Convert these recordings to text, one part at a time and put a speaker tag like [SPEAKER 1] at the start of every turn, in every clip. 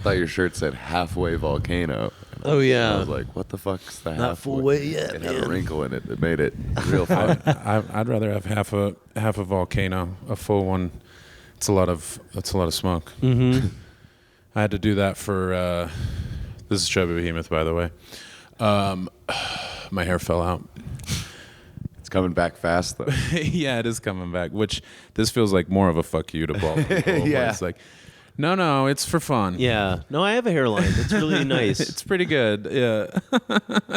[SPEAKER 1] thought your shirt said halfway volcano.
[SPEAKER 2] Oh yeah.
[SPEAKER 1] I was like, what the fuck's the halfway?
[SPEAKER 2] Not full way yet.
[SPEAKER 1] It had a
[SPEAKER 2] man.
[SPEAKER 1] wrinkle in it that made it real fun.
[SPEAKER 3] I'd rather have half a volcano. A full one, it's a lot of smoke.
[SPEAKER 2] Mm-hmm.
[SPEAKER 3] I had to do that for. This is Chubby Behemoth, by the way. My hair fell out.
[SPEAKER 1] It's coming back fast though.
[SPEAKER 3] Yeah, it is coming back. Which this feels like more of a fuck you to bald people.
[SPEAKER 1] Yeah.
[SPEAKER 3] It's like, no, it's for fun.
[SPEAKER 2] Yeah. No, I have a hairline. It's really nice.
[SPEAKER 3] It's pretty good. Yeah.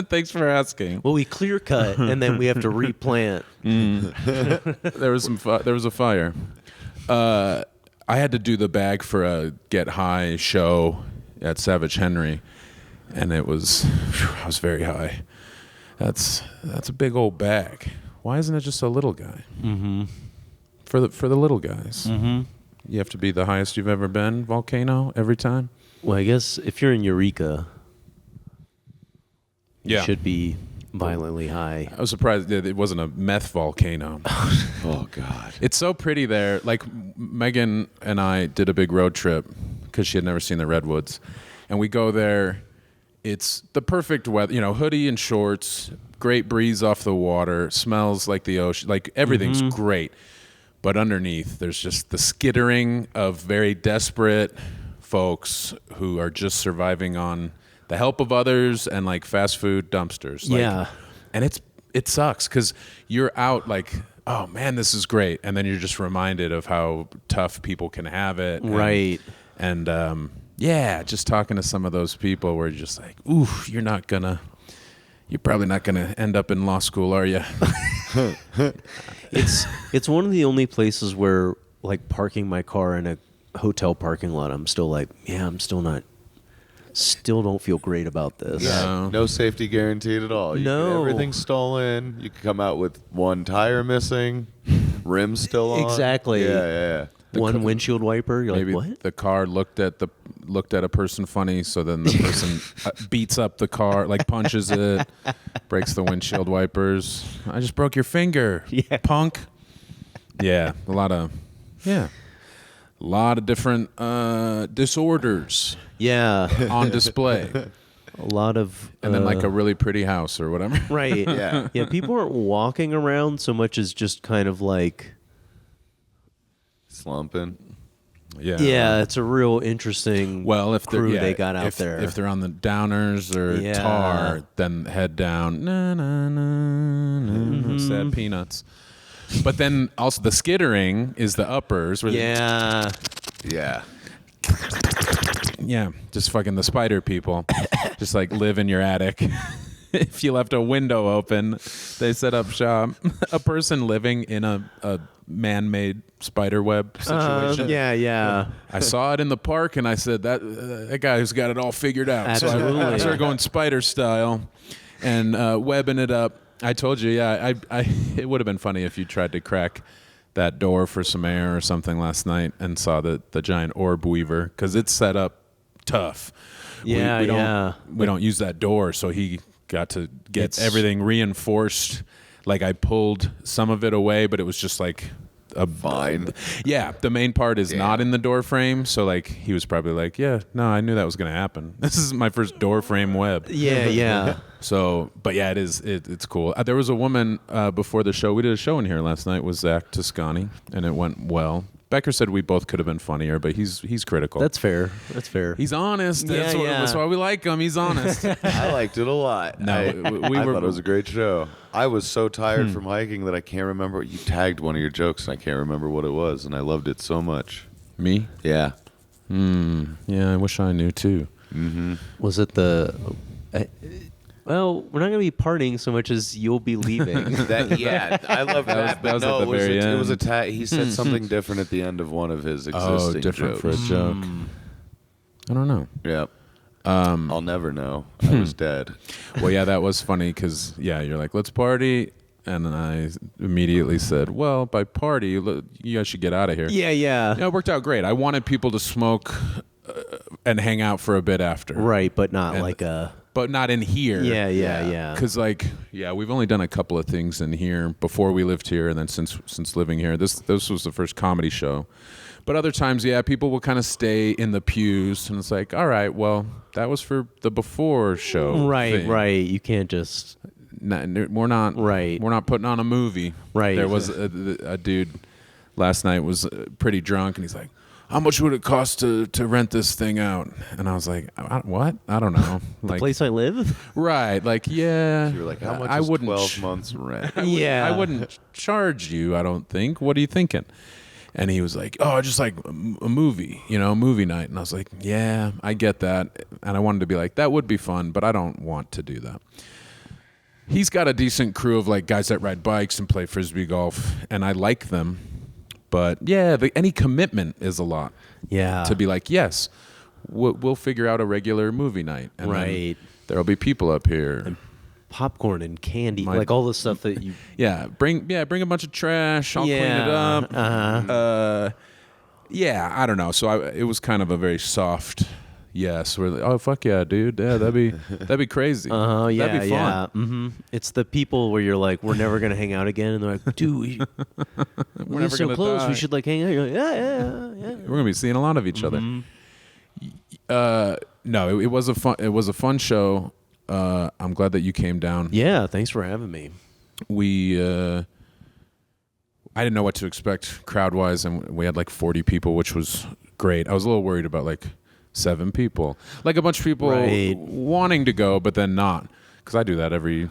[SPEAKER 3] Thanks for asking.
[SPEAKER 2] Well, we clear cut and then we have to replant.
[SPEAKER 3] There was a fire. I had to do the bag for a Get High show at Savage Henry, and I was very high. That's a big old bag. Why isn't it just a little guy?
[SPEAKER 2] Mm-hmm.
[SPEAKER 3] For the little guys.
[SPEAKER 2] Mm-hmm.
[SPEAKER 3] You have to be the highest you've ever been, volcano, every time?
[SPEAKER 2] Well, I guess if you're in Eureka, you
[SPEAKER 3] Yeah.
[SPEAKER 2] should be violently high.
[SPEAKER 3] I was surprised that it wasn't a meth volcano.
[SPEAKER 1] Oh God.
[SPEAKER 3] It's so pretty there. Like Megan and I did a big road trip because she had never seen the Redwoods. And we go there. It's the perfect weather, hoodie and shorts, great breeze off the water, smells like the ocean, like everything's great. But underneath, there's just the skittering of very desperate folks who are just surviving on the help of others and like fast food dumpsters. Like,
[SPEAKER 2] Yeah.
[SPEAKER 3] And it sucks because you're out like, oh man, this is great. And then you're just reminded of how tough people can have it.
[SPEAKER 2] Right.
[SPEAKER 3] And yeah, just talking to some of those people where you're just like, ooh, you're probably not gonna end up in law school, are you?
[SPEAKER 2] It's one of the only places where, like, parking my car in a hotel parking lot, I'm still like, yeah, still don't feel great about this.
[SPEAKER 3] Yeah.
[SPEAKER 1] No safety guaranteed at all. Everything's stolen. You could come out with one tire missing, rims still on.
[SPEAKER 2] Exactly.
[SPEAKER 1] Yeah.
[SPEAKER 2] One windshield wiper. You're
[SPEAKER 3] Maybe
[SPEAKER 2] like, what?
[SPEAKER 3] the car looked at a person funny, so then the person beats up the car, like punches it, breaks the windshield wipers. I just broke your finger, punk. Yeah, a lot of different disorders.
[SPEAKER 2] Yeah.
[SPEAKER 3] On display,
[SPEAKER 2] A lot of...
[SPEAKER 3] and then like a really pretty house or whatever.
[SPEAKER 2] Right.
[SPEAKER 1] Yeah.
[SPEAKER 2] Yeah, people aren't walking around so much as just kind of like...
[SPEAKER 1] Slumping.
[SPEAKER 2] Yeah, it's a real interesting
[SPEAKER 3] If
[SPEAKER 2] crew they got out there.
[SPEAKER 3] If they're on the downers or
[SPEAKER 2] Yeah.
[SPEAKER 3] tar, then head down. Na, na, na, na, sad peanuts. But then also the skittering is the uppers. Where
[SPEAKER 2] Yeah.
[SPEAKER 1] Yeah.
[SPEAKER 3] Yeah, just fucking the spider people. Just like live in your attic. If you left a window open, they set up shop. A person living in a man-made spider web situation.
[SPEAKER 2] Yeah.
[SPEAKER 3] I saw it in the park, and I said, that guy's got it all figured out.
[SPEAKER 2] Absolutely.
[SPEAKER 3] So I started going spider style and webbing it up. I told you, I it would have been funny if you tried to crack that door for some air or something last night and saw the giant Orb Weaver, because it's set up tough.
[SPEAKER 2] Yeah,
[SPEAKER 3] we don't use that door, so he got to get everything reinforced. Like I pulled some of it away, but it was just like a
[SPEAKER 1] Fine.
[SPEAKER 3] Yeah, the main part is not in the door frame, so like he was probably like, yeah, no, I knew that was going to happen. This is my first door frame web.
[SPEAKER 2] Yeah.
[SPEAKER 3] So, but yeah, it's cool. There was a woman before the show. We did a show in here last night with Zak Toscani, and it went well. Becker said we both could have been funnier, but he's critical.
[SPEAKER 2] That's fair.
[SPEAKER 3] He's honest.
[SPEAKER 2] Yeah,
[SPEAKER 3] That's why we like him. He's honest.
[SPEAKER 1] I liked it a lot.
[SPEAKER 3] No,
[SPEAKER 1] I
[SPEAKER 3] were.
[SPEAKER 1] thought it was a great show. I was so tired from hiking that I can't remember. You tagged one of your jokes, and I can't remember what it was, and I loved it so much.
[SPEAKER 3] Me?
[SPEAKER 1] Yeah.
[SPEAKER 3] Yeah, I wish I knew too.
[SPEAKER 1] Mm-hmm.
[SPEAKER 2] Was it the... well, we're not going to be partying so much as you'll be leaving.
[SPEAKER 1] I love that.
[SPEAKER 3] That was at the very
[SPEAKER 1] It was a
[SPEAKER 3] end.
[SPEAKER 1] tag. He said something different at the end of one of his existing
[SPEAKER 3] different
[SPEAKER 1] jokes.
[SPEAKER 3] for a joke. I don't know.
[SPEAKER 1] Yep. I'll never know. I was dead.
[SPEAKER 3] Well, yeah, that was funny because, you're like, let's party. And then I immediately said, well, by party, you guys should get out of here.
[SPEAKER 2] Yeah.
[SPEAKER 3] It worked out great. I wanted people to smoke and hang out for a bit after.
[SPEAKER 2] Right, but not
[SPEAKER 3] And-
[SPEAKER 2] like a...
[SPEAKER 3] But not in here.
[SPEAKER 2] Yeah.
[SPEAKER 3] Because, we've only done a couple of things in here before we lived here, and then since living here. This was the first comedy show. But other times, yeah, people will kind of stay in the pews, and it's like, all right, well, that was for the before show.
[SPEAKER 2] Right,
[SPEAKER 3] thing.
[SPEAKER 2] right. You can't just.
[SPEAKER 3] We're not.
[SPEAKER 2] Right.
[SPEAKER 3] We're not putting on a movie.
[SPEAKER 2] Right.
[SPEAKER 3] There was a dude last night was pretty drunk, and he's like, how much would it cost to rent this thing out? And I was like, what? I don't know.
[SPEAKER 2] The place I live?
[SPEAKER 3] Right. Like, yeah.
[SPEAKER 1] You were like, how much
[SPEAKER 3] I
[SPEAKER 1] is
[SPEAKER 3] wouldn't
[SPEAKER 1] 12 months rent?
[SPEAKER 2] Yeah.
[SPEAKER 3] I wouldn't charge you, I don't think. What are you thinking? And he was like, oh, just like a movie, movie night. And I was like, yeah, I get that. And I wanted to be like, that would be fun, but I don't want to do that. He's got a decent crew of like guys that ride bikes and play Frisbee golf, and I like them. But yeah, any commitment is a lot.
[SPEAKER 2] Yeah.
[SPEAKER 3] To be like, yes, we'll figure out a regular movie night. And
[SPEAKER 2] right.
[SPEAKER 3] There'll be people up here.
[SPEAKER 2] And popcorn and candy, like all the stuff that you.
[SPEAKER 3] Yeah, bring a bunch of trash. I'll clean it up. Yeah, I don't know. So it was kind of a very soft yes. We're like, oh fuck yeah, dude. Yeah, that'd be crazy.
[SPEAKER 2] Yeah,
[SPEAKER 3] that'd be fun.
[SPEAKER 2] yeah. Mm-hmm. It's the people where you're like, we're never gonna hang out again, and they're like, dude, we're
[SPEAKER 3] never
[SPEAKER 2] so
[SPEAKER 3] gonna
[SPEAKER 2] close.
[SPEAKER 3] die.
[SPEAKER 2] We should like hang out. You're like, yeah.
[SPEAKER 3] We're gonna be seeing a lot of each other. No, it was a fun show. I'm glad that you came down.
[SPEAKER 2] Yeah, thanks for having me.
[SPEAKER 3] I didn't know what to expect crowd-wise, and we had like 40 people, which was great. I was a little worried about like 7 people. Like a bunch of people wanting to go, but then not. Because I do that every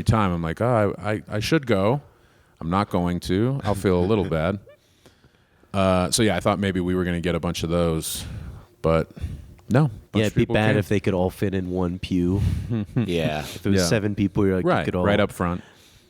[SPEAKER 3] time. I'm like, oh, I should go. I'm not going to. I'll feel a little bad. So yeah, I thought maybe we were going to get a bunch of those, but no.
[SPEAKER 2] Yeah, it'd be bad if they could all fit in one pew.
[SPEAKER 1] Yeah.
[SPEAKER 2] If it was 7 people, you're like, you could all...
[SPEAKER 3] right up front.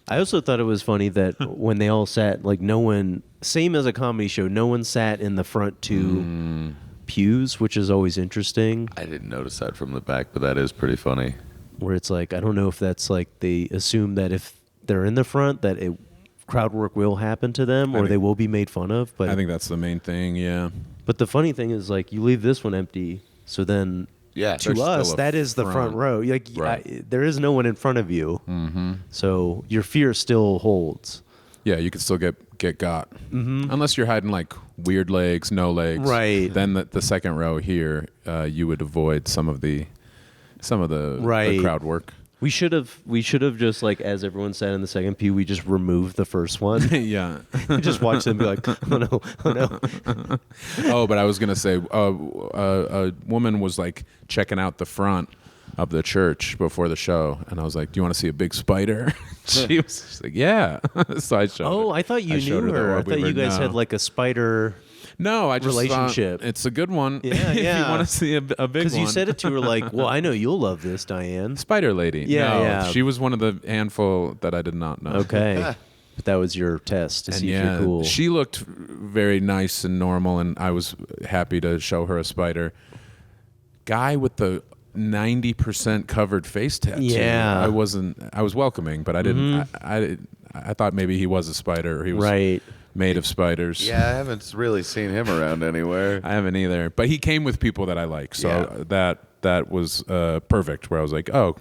[SPEAKER 2] I also thought it was funny that when they all sat, like no one, same as a comedy show, no one sat in the front 2 pews, which is always interesting.
[SPEAKER 1] I didn't notice that from the back, but that is pretty funny.
[SPEAKER 2] Where it's like, I don't know if that's like they assume that if they're in the front that crowd work will happen to them or they will be made fun of. But
[SPEAKER 3] I think that's the main thing, yeah.
[SPEAKER 2] But the funny thing is like you leave this one empty, so then to us that is the front row. Like there is no one in front of you, so your fear still holds.
[SPEAKER 3] Yeah, you can still get got unless you're hiding like weird legs, no legs.
[SPEAKER 2] Right.
[SPEAKER 3] Then the second row here, you would avoid some of the crowd work.
[SPEAKER 2] We should have just like as everyone sat in the second pew, we just removed the first one.
[SPEAKER 3] Yeah.
[SPEAKER 2] Just watch them be like, oh no.
[SPEAKER 3] Oh, but I was gonna say, a woman was like checking out the front of the church before the show, and I was like, "Do you want to see a big spider?" She was just like, "Yeah." So I showed.
[SPEAKER 2] Oh, I thought you knew her. I thought you guys had like a spider.
[SPEAKER 3] No, I just
[SPEAKER 2] relationship.
[SPEAKER 3] Thought it's a good one.
[SPEAKER 2] Yeah,
[SPEAKER 3] if
[SPEAKER 2] yeah.
[SPEAKER 3] you want to see a big one.
[SPEAKER 2] Because you said it to her like, well, I know you'll love this, Diane.
[SPEAKER 3] Spider Lady.
[SPEAKER 2] Yeah,
[SPEAKER 3] no,
[SPEAKER 2] yeah.
[SPEAKER 3] She was one of the handful that I did not know.
[SPEAKER 2] Okay. But that was your test to see if you're cool.
[SPEAKER 3] She looked very nice and normal, and I was happy to show her a spider. Guy with the 90% covered face tattoo.
[SPEAKER 2] Yeah.
[SPEAKER 3] I was welcoming, but I didn't. I thought maybe he was a spider, or he was made of spiders.
[SPEAKER 1] Yeah, I haven't really seen him around anywhere.
[SPEAKER 3] I haven't either. But he came with people that I like, so that was perfect. Where I was like, oh,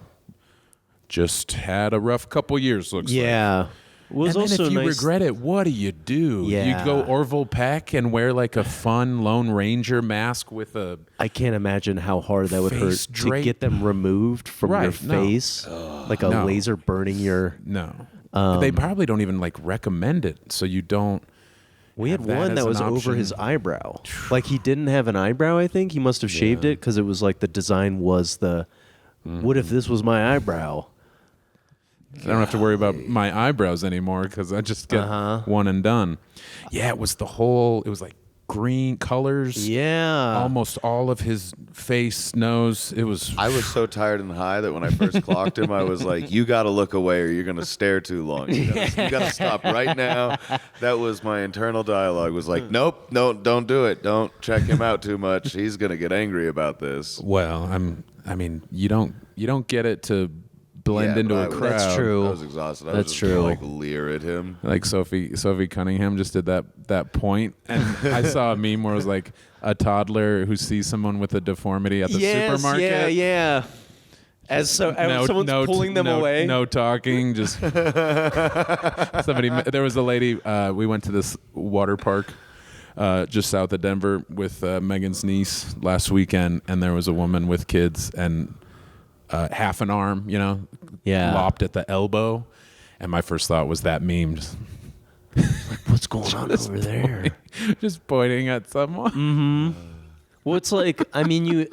[SPEAKER 3] just had a rough couple years. Looks like.
[SPEAKER 2] Yeah. It was
[SPEAKER 3] and
[SPEAKER 2] also
[SPEAKER 3] then if you
[SPEAKER 2] nice.
[SPEAKER 3] regret it, what do you do?
[SPEAKER 2] Yeah.
[SPEAKER 3] You go Orville Peck and wear like a fun Lone Ranger mask with a...
[SPEAKER 2] I can't imagine how hard that would hurt
[SPEAKER 3] face
[SPEAKER 2] to
[SPEAKER 3] drape.
[SPEAKER 2] get them removed from your face. Like a laser burning your...
[SPEAKER 3] No. They probably don't even like recommend it, so you don't...
[SPEAKER 2] We had
[SPEAKER 3] that
[SPEAKER 2] one
[SPEAKER 3] as
[SPEAKER 2] that
[SPEAKER 3] an
[SPEAKER 2] was over
[SPEAKER 3] option.
[SPEAKER 2] his eyebrow. Like he didn't have an eyebrow, I think. He must have shaved it because it was like the design was the... What if this was my eyebrow?
[SPEAKER 3] I don't have to worry about my eyebrows anymore because I just get one and done. Yeah, it was like green colors.
[SPEAKER 2] Yeah.
[SPEAKER 3] Almost all of his face, nose. It was...
[SPEAKER 1] I was so tired and high that when I first clocked him, I was like, you got to look away or you're going to stare too long. You got to stop right now. That was my internal dialogue. Was like, nope, no, don't do it. Don't check him out too much. He's going to get angry about this.
[SPEAKER 3] Well, I mean, you don't get it to blend into a crowd.
[SPEAKER 2] That's true.
[SPEAKER 1] I was exhausted. I
[SPEAKER 2] That's
[SPEAKER 1] was just
[SPEAKER 2] true.
[SPEAKER 1] gonna, like leer at him.
[SPEAKER 3] Like Sophie Cunningham just did that point, and I saw a meme where it was like a toddler who sees someone with a deformity at the supermarket.
[SPEAKER 2] Yeah. As someone's pulling them away.
[SPEAKER 3] No talking, just somebody. There was a lady. We went to this water park just south of Denver with Megan's niece last weekend, and there was a woman with kids and half an arm, lopped at the elbow. And my first thought was that meme.
[SPEAKER 2] What's going on over there?
[SPEAKER 3] Just pointing at someone.
[SPEAKER 2] Mm-hmm. Well, it's like, I mean,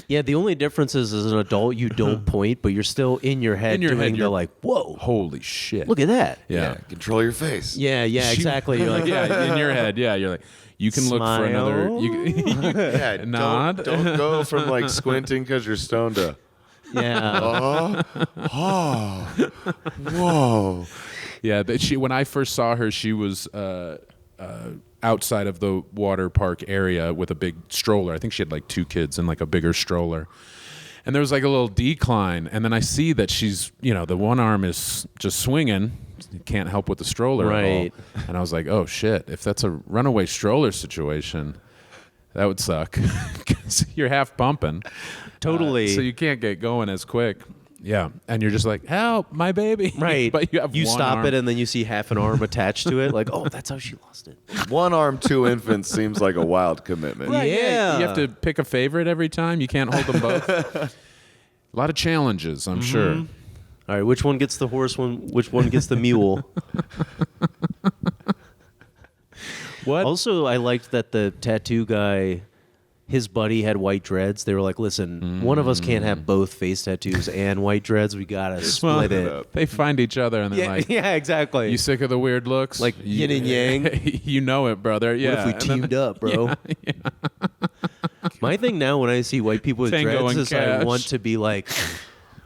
[SPEAKER 2] yeah, the only difference is as an adult, you don't point, but you're still in your head you're like, whoa.
[SPEAKER 3] Holy shit.
[SPEAKER 2] Look at that.
[SPEAKER 3] Yeah.
[SPEAKER 1] Control your face.
[SPEAKER 2] Yeah, exactly. You're like,
[SPEAKER 3] in your head, you're like, you can
[SPEAKER 2] Smile.
[SPEAKER 3] look for another.
[SPEAKER 1] Yeah,
[SPEAKER 3] nod.
[SPEAKER 1] Don't go from like squinting because you're stoned to.
[SPEAKER 2] yeah.
[SPEAKER 1] Whoa.
[SPEAKER 3] Yeah, when I first saw her, she was outside of the water park area with a big stroller. I think she had like 2 kids and like a bigger stroller. And there was like a little decline. And then I see that she's, the one arm is just swinging. Can't help with the stroller at all. And I was like, oh shit, if that's a runaway stroller situation, that would suck. Because you're half pumping.
[SPEAKER 2] Totally.
[SPEAKER 3] So you can't get going as quick. Yeah, and you're just like, help, my baby.
[SPEAKER 2] Right.
[SPEAKER 3] But you have
[SPEAKER 2] you
[SPEAKER 3] one
[SPEAKER 2] stop
[SPEAKER 3] arm.
[SPEAKER 2] it, and then you see half an arm attached to it. Like, oh, that's how she lost it.
[SPEAKER 1] 1 arm, 2 infants seems like a wild commitment.
[SPEAKER 3] Right,
[SPEAKER 2] Yeah.
[SPEAKER 3] You have to pick a favorite every time. You can't hold them both. A lot of challenges, I'm sure.
[SPEAKER 2] All right, which one gets the horse? Which one gets the mule?
[SPEAKER 3] What?
[SPEAKER 2] Also, I liked that the tattoo guy, his buddy had white dreads. They were like, listen, one of us can't have both face tattoos and white dreads. We got to split it.
[SPEAKER 3] They find each other and they're like,
[SPEAKER 2] yeah, exactly.
[SPEAKER 3] you sick of the weird looks?
[SPEAKER 2] Like yin and yang.
[SPEAKER 3] You know it, brother. Yeah.
[SPEAKER 2] What if we teamed up, bro?
[SPEAKER 3] Yeah.
[SPEAKER 2] My thing now when I see white people with
[SPEAKER 3] Tango
[SPEAKER 2] dreads
[SPEAKER 3] and
[SPEAKER 2] is
[SPEAKER 3] Cash.
[SPEAKER 2] I want to be like,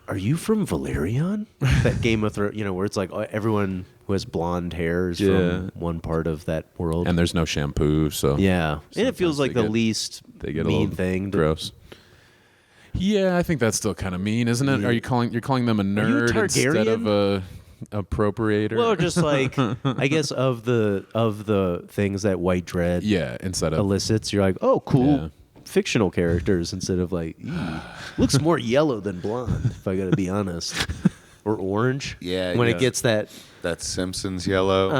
[SPEAKER 2] are you from Valerian? That Game of Thrones, where it's like everyone who has blonde hair is from one part of that world.
[SPEAKER 3] And there's no shampoo, so
[SPEAKER 2] Yeah. And it feels like the least
[SPEAKER 3] they get
[SPEAKER 2] mean
[SPEAKER 3] a little
[SPEAKER 2] thing.
[SPEAKER 3] gross. Yeah, I think that's still kind of mean, isn't it?
[SPEAKER 2] Yeah.
[SPEAKER 3] You're calling them a
[SPEAKER 2] Are you a
[SPEAKER 3] nerd instead of a appropriator?
[SPEAKER 2] Well, just like I guess of the things that white dread
[SPEAKER 3] instead of
[SPEAKER 2] elicits, you're like, oh, cool.
[SPEAKER 3] Yeah.
[SPEAKER 2] Fictional characters instead of like, looks more yellow than blonde, if I got to be honest. Or orange.
[SPEAKER 1] Yeah.
[SPEAKER 2] When it gets that.
[SPEAKER 1] That Simpsons yellow.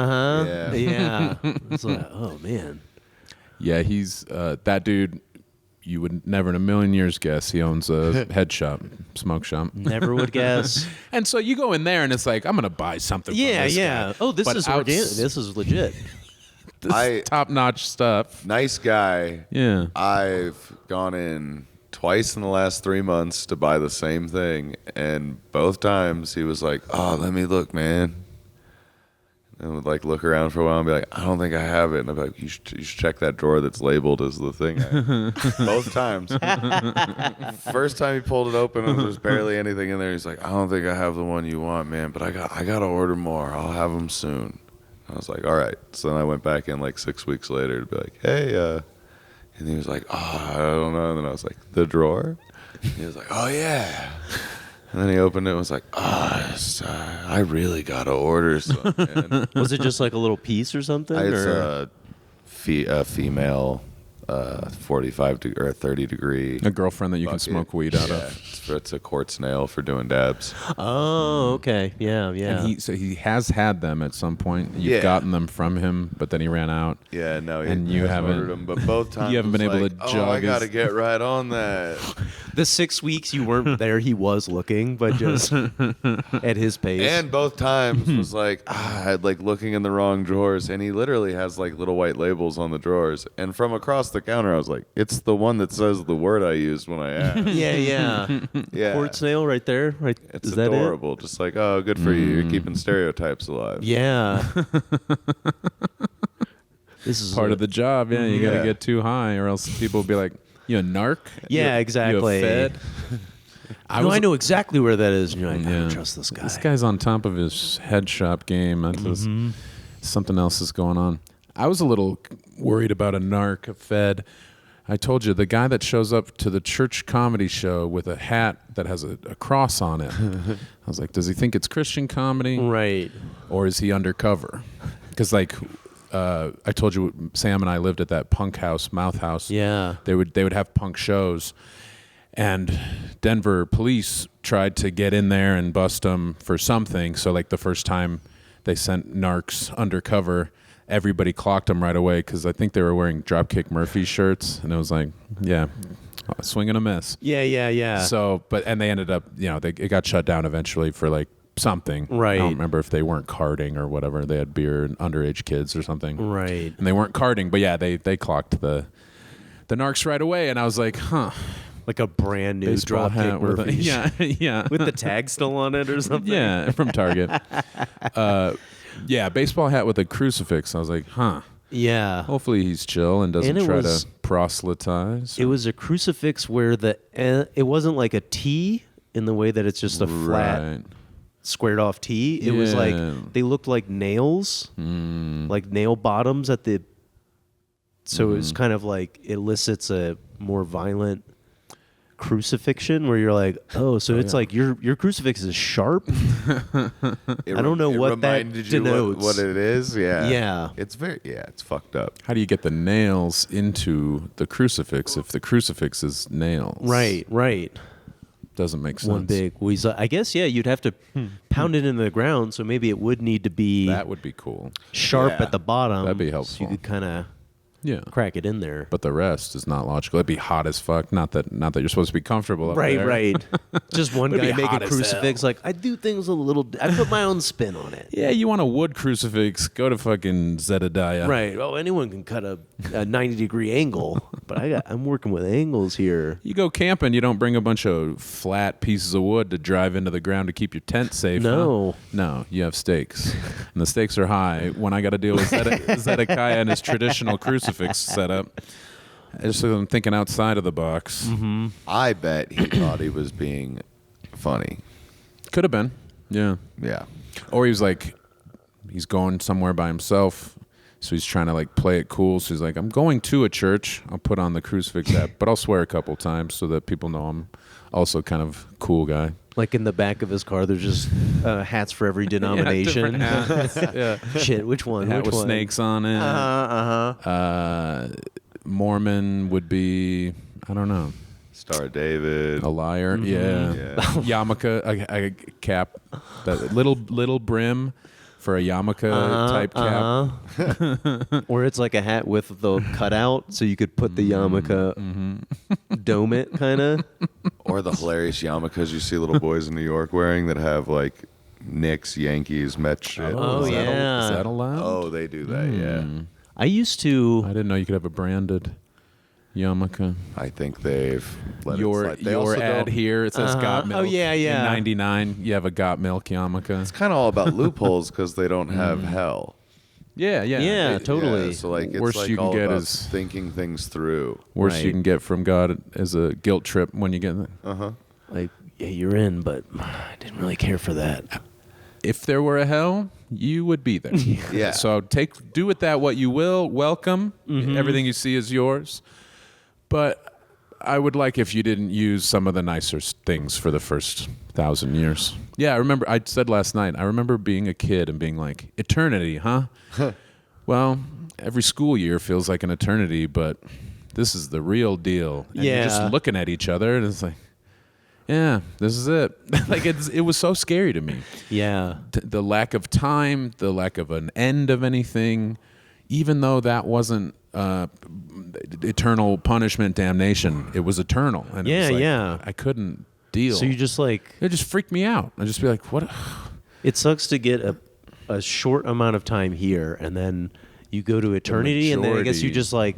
[SPEAKER 2] Yeah. It's like, oh, man.
[SPEAKER 3] Yeah, he's that dude. You would never in a million years guess he owns a head shop, smoke shop.
[SPEAKER 2] Never would guess.
[SPEAKER 3] And so you go in there and it's like, I'm gonna buy something.
[SPEAKER 2] Yeah,
[SPEAKER 3] from this
[SPEAKER 2] yeah.
[SPEAKER 3] guy.
[SPEAKER 2] Oh, this
[SPEAKER 3] But
[SPEAKER 2] is organic. This is legit.
[SPEAKER 3] This is top-notch stuff.
[SPEAKER 1] Nice guy.
[SPEAKER 3] Yeah.
[SPEAKER 1] I've gone in twice in the last 3 months to buy the same thing, and both times he was like, "Oh, let me look, man." And would like look around for a while and be like, "I don't think I have it." And I'm like, "You should check that drawer that's labeled as the thing." Both times. First time he pulled it open and there's barely anything in there. He's like, "I don't think I have the one you want, man, but I got to order more. I'll have them soon." I was like, "All right." So then I went back in like 6 weeks later to be like, "Hey," and he was like, "Oh, I don't know." And then I was like, "The drawer?" And he was like, "Oh yeah." And then he opened it and was like, I really got to order some. And
[SPEAKER 2] Was it just like a little piece or something?
[SPEAKER 1] it's a female 45 or 30 degree.
[SPEAKER 3] A girlfriend that you
[SPEAKER 1] bucket.
[SPEAKER 3] can smoke weed out of.
[SPEAKER 1] It's a quartz nail for doing dabs.
[SPEAKER 2] Oh, okay. Yeah.
[SPEAKER 3] And he has had them at some point. You've
[SPEAKER 1] Yeah.
[SPEAKER 3] gotten them from him, but then he ran out.
[SPEAKER 1] Yeah, no,
[SPEAKER 3] And
[SPEAKER 1] he
[SPEAKER 3] you
[SPEAKER 1] has
[SPEAKER 3] haven't-
[SPEAKER 1] ordered them, but both times
[SPEAKER 3] you haven't been
[SPEAKER 1] it was
[SPEAKER 3] able
[SPEAKER 1] like,
[SPEAKER 3] to jog
[SPEAKER 1] I got to
[SPEAKER 3] his-
[SPEAKER 1] get right on that.
[SPEAKER 2] The 6 weeks you weren't there, he was looking, but just at his pace.
[SPEAKER 1] And both times was like, I had like looking in the wrong drawers, and he literally has like little white labels on the drawers. And from across the counter, I was like, it's the one that says the word I used when I asked.
[SPEAKER 2] yeah.
[SPEAKER 1] Yeah,
[SPEAKER 2] Quartz nail right there. Right.
[SPEAKER 1] it's
[SPEAKER 2] Is that
[SPEAKER 1] adorable. Just like, oh, good for you. You're keeping stereotypes alive.
[SPEAKER 2] it? Yeah. This is
[SPEAKER 3] Part of the job, yeah. You got to
[SPEAKER 1] Yeah.
[SPEAKER 3] get too high, or else people will be like, "You a narc?"
[SPEAKER 2] Yeah,
[SPEAKER 3] You
[SPEAKER 2] exactly.
[SPEAKER 3] a fed?
[SPEAKER 2] I know exactly where that is. And you're like, I
[SPEAKER 3] Yeah.
[SPEAKER 2] don't trust this guy.
[SPEAKER 3] This guy's on top of his head shop game. That's something else is going on. I was a little worried about a narc, a fed. I told you, the guy that shows up to the church comedy show with a hat that has a cross on it. I was like, does he think it's Christian comedy?
[SPEAKER 2] Right.
[SPEAKER 3] Or is he undercover? Because like I told you, Sam and I lived at that punk house, Mouth House.
[SPEAKER 2] Yeah.
[SPEAKER 3] They would have punk shows, and Denver police tried to get in there and bust them for something. So like the first time they sent narcs undercover, everybody clocked them right away because I think they were wearing Dropkick Murphy shirts, and it was like, yeah, swing and a miss.
[SPEAKER 2] Yeah.
[SPEAKER 3] So, and they ended up, it got shut down eventually for like something.
[SPEAKER 2] Right.
[SPEAKER 3] I don't remember if they weren't carding or whatever. They had beer and underage kids or something.
[SPEAKER 2] Right.
[SPEAKER 3] And they weren't carding, but yeah, they clocked the narcs right away, and I was like, huh.
[SPEAKER 2] Like a brand new
[SPEAKER 3] Baseball hat
[SPEAKER 2] Dropkick Murphy.
[SPEAKER 3] Yeah.
[SPEAKER 2] With the tag still on it or something.
[SPEAKER 3] Yeah, from Target. Baseball hat with a crucifix. I was like, huh.
[SPEAKER 2] Yeah.
[SPEAKER 3] Hopefully he's chill and doesn't try to proselytize.
[SPEAKER 2] It was a crucifix where it wasn't like a T in the way that it's just a flat, squared off T. It was like they looked like nails, like nail bottoms at the. So it was kind of like elicits a more violent crucifixion where you're like, it's like your crucifix is sharp. I don't know what that denotes.
[SPEAKER 1] What it is.
[SPEAKER 2] Yeah.
[SPEAKER 1] It's it's fucked up.
[SPEAKER 3] How do you get the nails into the crucifix if the crucifix is nails?
[SPEAKER 2] Right.
[SPEAKER 3] Doesn't make sense.
[SPEAKER 2] One big weasel. I guess, you'd have to pound it into the ground, so maybe it would need to be...
[SPEAKER 3] That would be cool.
[SPEAKER 2] Sharp at the bottom.
[SPEAKER 3] That'd be helpful.
[SPEAKER 2] So you could kind of crack it in there.
[SPEAKER 3] But the rest is not logical. It'd be hot as fuck. Not that you're supposed to be comfortable up there.
[SPEAKER 2] Right. Just one guy make a crucifix.
[SPEAKER 3] Hell.
[SPEAKER 2] Like, I do things a little... I put my own spin on it.
[SPEAKER 3] Yeah, you want a wood crucifix, go to fucking Zedediah.
[SPEAKER 2] Right. Oh, anyone can cut a 90-degree angle, but I'm working with angles here.
[SPEAKER 3] You go camping, you don't bring a bunch of flat pieces of wood to drive into the ground to keep your tent safe.
[SPEAKER 2] No.
[SPEAKER 3] Huh? No, you have stakes. And the stakes are high when I got to deal with Zedekiah and his traditional crucifix setup. I'm thinking outside of the box.
[SPEAKER 2] Mm-hmm.
[SPEAKER 1] I bet he thought he was being funny.
[SPEAKER 3] Could have been. Yeah.
[SPEAKER 1] Yeah.
[SPEAKER 3] Or he was like, he's going somewhere by himself, so he's trying to like play it cool. So he's like, I'm going to a church. I'll put on the crucifix hat, but I'll swear a couple times so that people know I'm also kind of cool guy.
[SPEAKER 2] Like in the back of his car, there's just hats for every denomination.
[SPEAKER 3] Yeah.
[SPEAKER 2] Shit, which one?
[SPEAKER 3] Hat
[SPEAKER 2] which
[SPEAKER 3] with
[SPEAKER 2] one?
[SPEAKER 3] snakes on it. Mormon would be, I don't know.
[SPEAKER 1] Star of David.
[SPEAKER 3] A liar. Yeah. Yarmulke, a cap, that little brim for a yarmulke type cap.
[SPEAKER 2] Or it's like a hat with the cutout, so you could put the yarmulke, dome it, kind of.
[SPEAKER 1] Or the hilarious yarmulkes you see little boys in New York wearing that have like Knicks, Yankees, Mets shit.
[SPEAKER 3] Is that allowed?
[SPEAKER 1] Oh, they do that, yeah.
[SPEAKER 2] I used to...
[SPEAKER 3] I didn't know you could have a branded yarmulke.
[SPEAKER 1] I think they've let
[SPEAKER 3] your
[SPEAKER 1] it slide. Your
[SPEAKER 3] ad here, it says Got Milk.
[SPEAKER 2] Oh, yeah.
[SPEAKER 3] In 99, you have a Got Milk yarmulke.
[SPEAKER 1] It's kind of all about loopholes because they don't have hell.
[SPEAKER 2] Yeah, totally.
[SPEAKER 1] Yeah, so like it's
[SPEAKER 3] Worst
[SPEAKER 1] like
[SPEAKER 3] you can
[SPEAKER 1] all
[SPEAKER 3] get
[SPEAKER 1] about
[SPEAKER 3] is
[SPEAKER 1] thinking things through.
[SPEAKER 3] Worst you can get from God is a guilt trip when you get there.
[SPEAKER 2] Like, yeah, you're in, but I didn't really care for that.
[SPEAKER 3] If there were a hell, you would be there.
[SPEAKER 1] Yeah.
[SPEAKER 3] So do with that what you will. Welcome. Everything you see is yours. But I would like if you didn't use some of the nicer things for the first 1,000 years. Yeah, I remember, I said last night, I remember being a kid and being like, eternity, huh? Well, every school year feels like an eternity, but this is the real deal. And you're just looking at each other and it's like, yeah, this is it. Like it was so scary to me.
[SPEAKER 2] Yeah.
[SPEAKER 3] The lack of time, the lack of an end of anything, even though that wasn't eternal punishment, damnation, it was eternal. And it was like, I couldn't deal.
[SPEAKER 2] So you just like...
[SPEAKER 3] It just freaked me out. I'd just be like, what?
[SPEAKER 2] It sucks to get a short amount of time here and then you go to eternity and then I guess you just like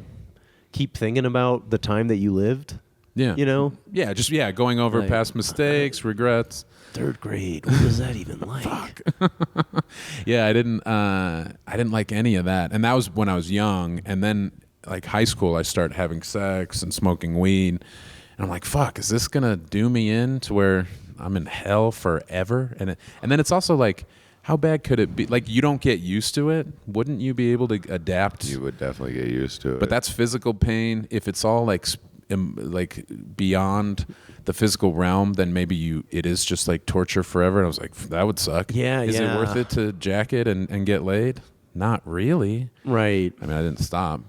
[SPEAKER 2] keep thinking about the time that you lived.
[SPEAKER 3] Yeah.
[SPEAKER 2] You know?
[SPEAKER 3] Yeah, just going over
[SPEAKER 2] like,
[SPEAKER 3] past mistakes, regrets.
[SPEAKER 2] Third grade. What was that even like?
[SPEAKER 3] Fuck. Yeah, I didn't like any of that. And that was when I was young. And then like high school I started having sex and smoking weed. And I'm like, fuck, is this gonna do me in to where I'm in hell forever? And then it's also like, how bad could it be? Like, you don't get used to it. Wouldn't you be able to adapt?
[SPEAKER 1] You would definitely get used to it.
[SPEAKER 3] But that's physical pain. If it's all like beyond the physical realm, then maybe it is just like torture forever. And I was like, that would suck.
[SPEAKER 2] Yeah,
[SPEAKER 3] Is it worth it to jack it and get laid? Not really.
[SPEAKER 2] Right.
[SPEAKER 3] I mean, I didn't stop.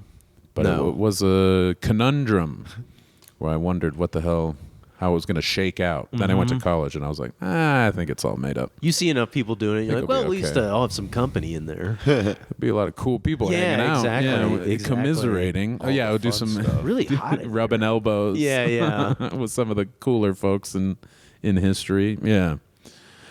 [SPEAKER 3] But
[SPEAKER 2] No.
[SPEAKER 3] it was a conundrum where I wondered what the hell how it was going to shake out. Then I went to college, and I was like, I think it's all made up.
[SPEAKER 2] You see enough people doing it, you're like, well, at least
[SPEAKER 3] okay.
[SPEAKER 2] I'll have some company in there.
[SPEAKER 3] There'd be a lot of cool people hanging out.
[SPEAKER 2] Exactly.
[SPEAKER 3] Yeah, commiserating. Oh, yeah, I would do some
[SPEAKER 2] Really hot.
[SPEAKER 3] rubbing elbows.
[SPEAKER 2] Yeah.
[SPEAKER 3] with some of the cooler folks in history. Yeah.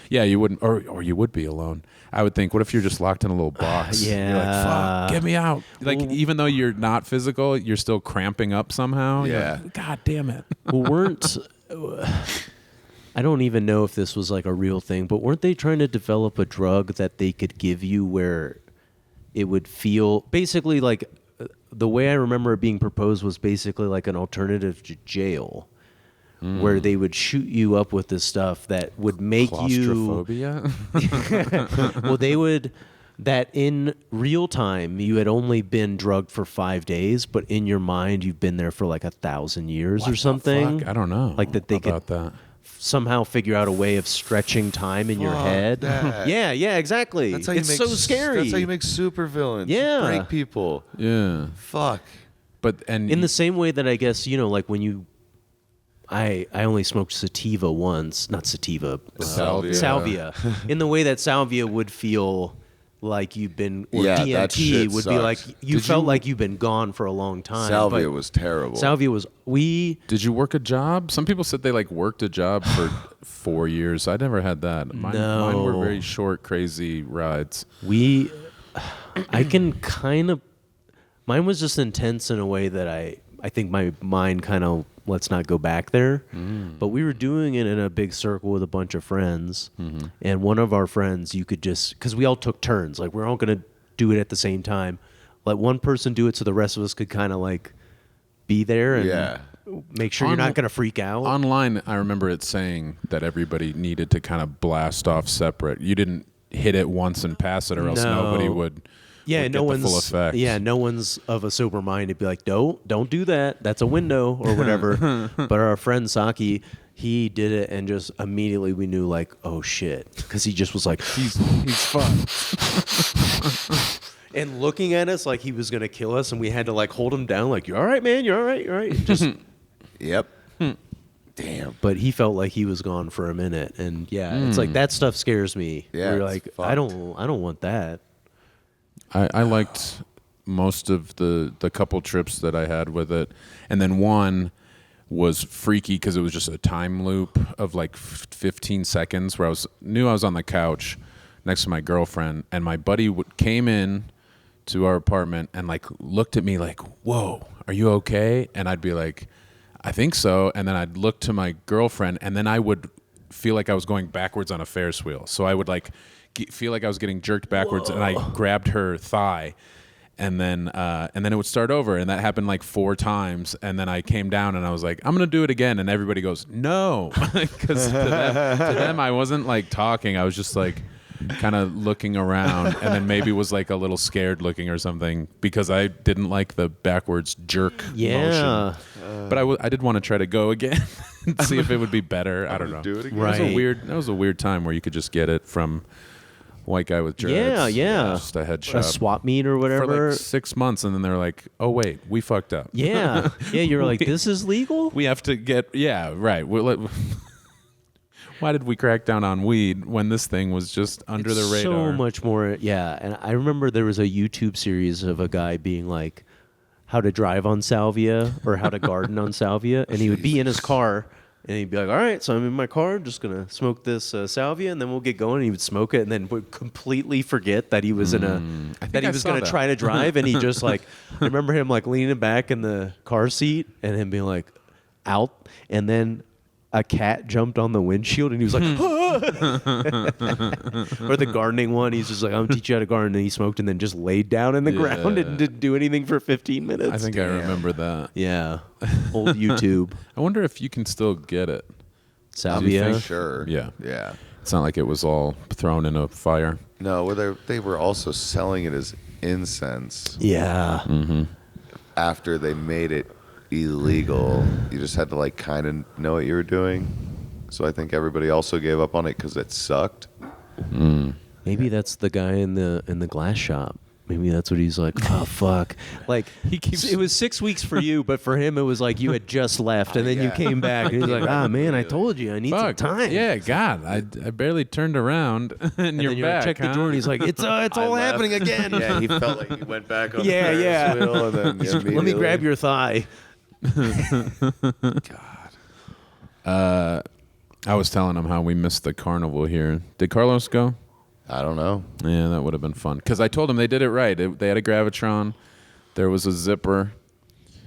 [SPEAKER 3] Yeah, you wouldn't, or you would be alone. I would think, what if you're just locked in a little box?
[SPEAKER 2] Yeah.
[SPEAKER 3] You're like, fuck, get me out. Like, even though you're not physical, you're still cramping up somehow.
[SPEAKER 1] Yeah.
[SPEAKER 3] Like, God damn it.
[SPEAKER 2] Well, I don't even know if this was like a real thing, but weren't they trying to develop a drug that they could give you where it would feel basically like the way I remember it being proposed was basically like an alternative to jail. Where they would shoot you up with this stuff that would make
[SPEAKER 3] Claustrophobia?
[SPEAKER 2] well, they would, that in real time, you had only been drugged for 5 days, but in your mind, you've been there for like 1,000 years or something.
[SPEAKER 3] Fuck? I don't know.
[SPEAKER 2] Like that they could
[SPEAKER 3] that.
[SPEAKER 2] somehow figure out a way of stretching time in your head.
[SPEAKER 1] That.
[SPEAKER 2] Yeah, exactly.
[SPEAKER 1] That's how you
[SPEAKER 2] it's
[SPEAKER 1] make
[SPEAKER 2] so scary.
[SPEAKER 1] That's how you make supervillains.
[SPEAKER 2] Yeah.
[SPEAKER 1] You break people.
[SPEAKER 3] Yeah.
[SPEAKER 1] Fuck.
[SPEAKER 3] But, and
[SPEAKER 2] in the same way that I guess, like when you, I only smoked sativa once, not sativa,
[SPEAKER 1] Salvia.
[SPEAKER 2] salvia. In the way that salvia would feel like you've been, or
[SPEAKER 1] Yeah, that
[SPEAKER 2] DMT
[SPEAKER 1] shit
[SPEAKER 2] would be
[SPEAKER 1] sucks.
[SPEAKER 2] like you felt like you've been gone for a long time.
[SPEAKER 1] Salvia
[SPEAKER 2] but
[SPEAKER 1] was terrible.
[SPEAKER 2] Salvia was
[SPEAKER 3] Did you work a job? Some people said they like worked a job for 4 years. I never had that. Mine were very short, crazy rides.
[SPEAKER 2] I can kind of, mine was just intense in a way that I think my mind kind of, let's not go back there. But we were doing it in a big circle with a bunch of friends. And one of our friends, you could just, because we all took turns, like we're all going to do it at the same time. Let one person do it so the rest of us could kind of like be there and make sure you're not going to freak out.
[SPEAKER 3] Online, I remember it saying that everybody needed to kind of blast off separate. You didn't hit it once and pass it, or else nobody would.
[SPEAKER 2] Yeah,
[SPEAKER 3] would
[SPEAKER 2] no
[SPEAKER 3] get
[SPEAKER 2] one's
[SPEAKER 3] the full effect.
[SPEAKER 2] Yeah, no one's of a sober mind to be like, don't do that. That's a window or whatever. But our friend Saki, he did it, and just immediately we knew like, oh shit, because he just was like, he's fun, and looking at us like he was gonna kill us, and we had to like hold him down, like, you're all right, man, you're all right, you're all right. Just
[SPEAKER 1] Yep. Damn.
[SPEAKER 2] But he felt like he was gone for a minute, and it's like that stuff scares me.
[SPEAKER 1] Yeah,
[SPEAKER 2] you're
[SPEAKER 1] it's
[SPEAKER 2] like,
[SPEAKER 1] fucked.
[SPEAKER 2] I don't want that.
[SPEAKER 3] I liked most of the couple trips that I had with it, and then one was freaky because it was just a time loop of like 15 seconds where knew I was on the couch next to my girlfriend, and my buddy came in to our apartment and like looked at me like, "Whoa, are you okay?" And I'd be like, "I think so," and then I'd look to my girlfriend, and then I would feel like I was going backwards on a Ferris wheel, so I would like feel like I was getting jerked backwards, and I grabbed her thigh, and then it would start over, and that happened like 4 times, and then I came down and I was like, I'm gonna do it again, and everybody goes, no, because to them I wasn't like talking, I was just like kind of looking around, and then maybe was like a little scared looking or something because I didn't like the backwards jerk motion. But I did want to try to go again and see if it would be better. I don't know.
[SPEAKER 1] Do it again.
[SPEAKER 2] Right.
[SPEAKER 3] That was a weird time where you could just get it from white guy with dreads.
[SPEAKER 2] Yeah.
[SPEAKER 3] Just a headshot.
[SPEAKER 2] A swap meet or whatever.
[SPEAKER 3] For like 6 months, and then they're like, oh, wait, we fucked up.
[SPEAKER 2] Yeah. You're like, this is legal?
[SPEAKER 3] We have to get, right. Why did we crack down on weed when this thing was just under the radar?
[SPEAKER 2] So much more, And I remember there was a YouTube series of a guy being like, how to drive on salvia or how to garden on salvia. And he would be in his car, and he'd be like, all right, so I'm in my car, I'm just going to smoke this salvia, and then we'll get going. And he would smoke it and then would completely forget that he was that he was going to try to drive. And he just like, I remember him like leaning back in the car seat and him being like, out. And then a cat jumped on the windshield, and he was like, or the gardening one, he's just like, I'm going to teach you how to garden. And he smoked and then just laid down in the ground and didn't do anything for 15 minutes.
[SPEAKER 3] I think I remember that.
[SPEAKER 2] Yeah. Old YouTube.
[SPEAKER 3] I wonder if you can still get it.
[SPEAKER 2] Salvia.
[SPEAKER 1] Sure.
[SPEAKER 3] Yeah.
[SPEAKER 1] Yeah.
[SPEAKER 3] It's not like it was all thrown in a fire.
[SPEAKER 1] No, they were also selling it as incense
[SPEAKER 2] Yeah.
[SPEAKER 1] after they made it illegal. You just had to like kind of know what you were doing. So I think everybody also gave up on it because it sucked.
[SPEAKER 2] Maybe that's the guy in the glass shop. maybe that's what he's like. Oh fuck! Like it was 6 weeks for you, but for him it was like you had just left and then you came back. And he's like, man, I told you I need some time.
[SPEAKER 3] Yeah, God, I barely turned around and you're
[SPEAKER 2] then
[SPEAKER 3] back.
[SPEAKER 2] Check the drawer and he's like, it's all happening again.
[SPEAKER 1] Yeah, he felt like he went back on
[SPEAKER 2] Yeah,
[SPEAKER 1] the
[SPEAKER 2] yeah.
[SPEAKER 1] Ferris wheel and then
[SPEAKER 2] Let me grab your thigh.
[SPEAKER 3] I was telling him how we missed the carnival here. Did Carlos go?
[SPEAKER 1] I don't know.
[SPEAKER 3] Yeah, that would have been fun. Because I told him they did it right. They had a Gravitron. There was a zipper.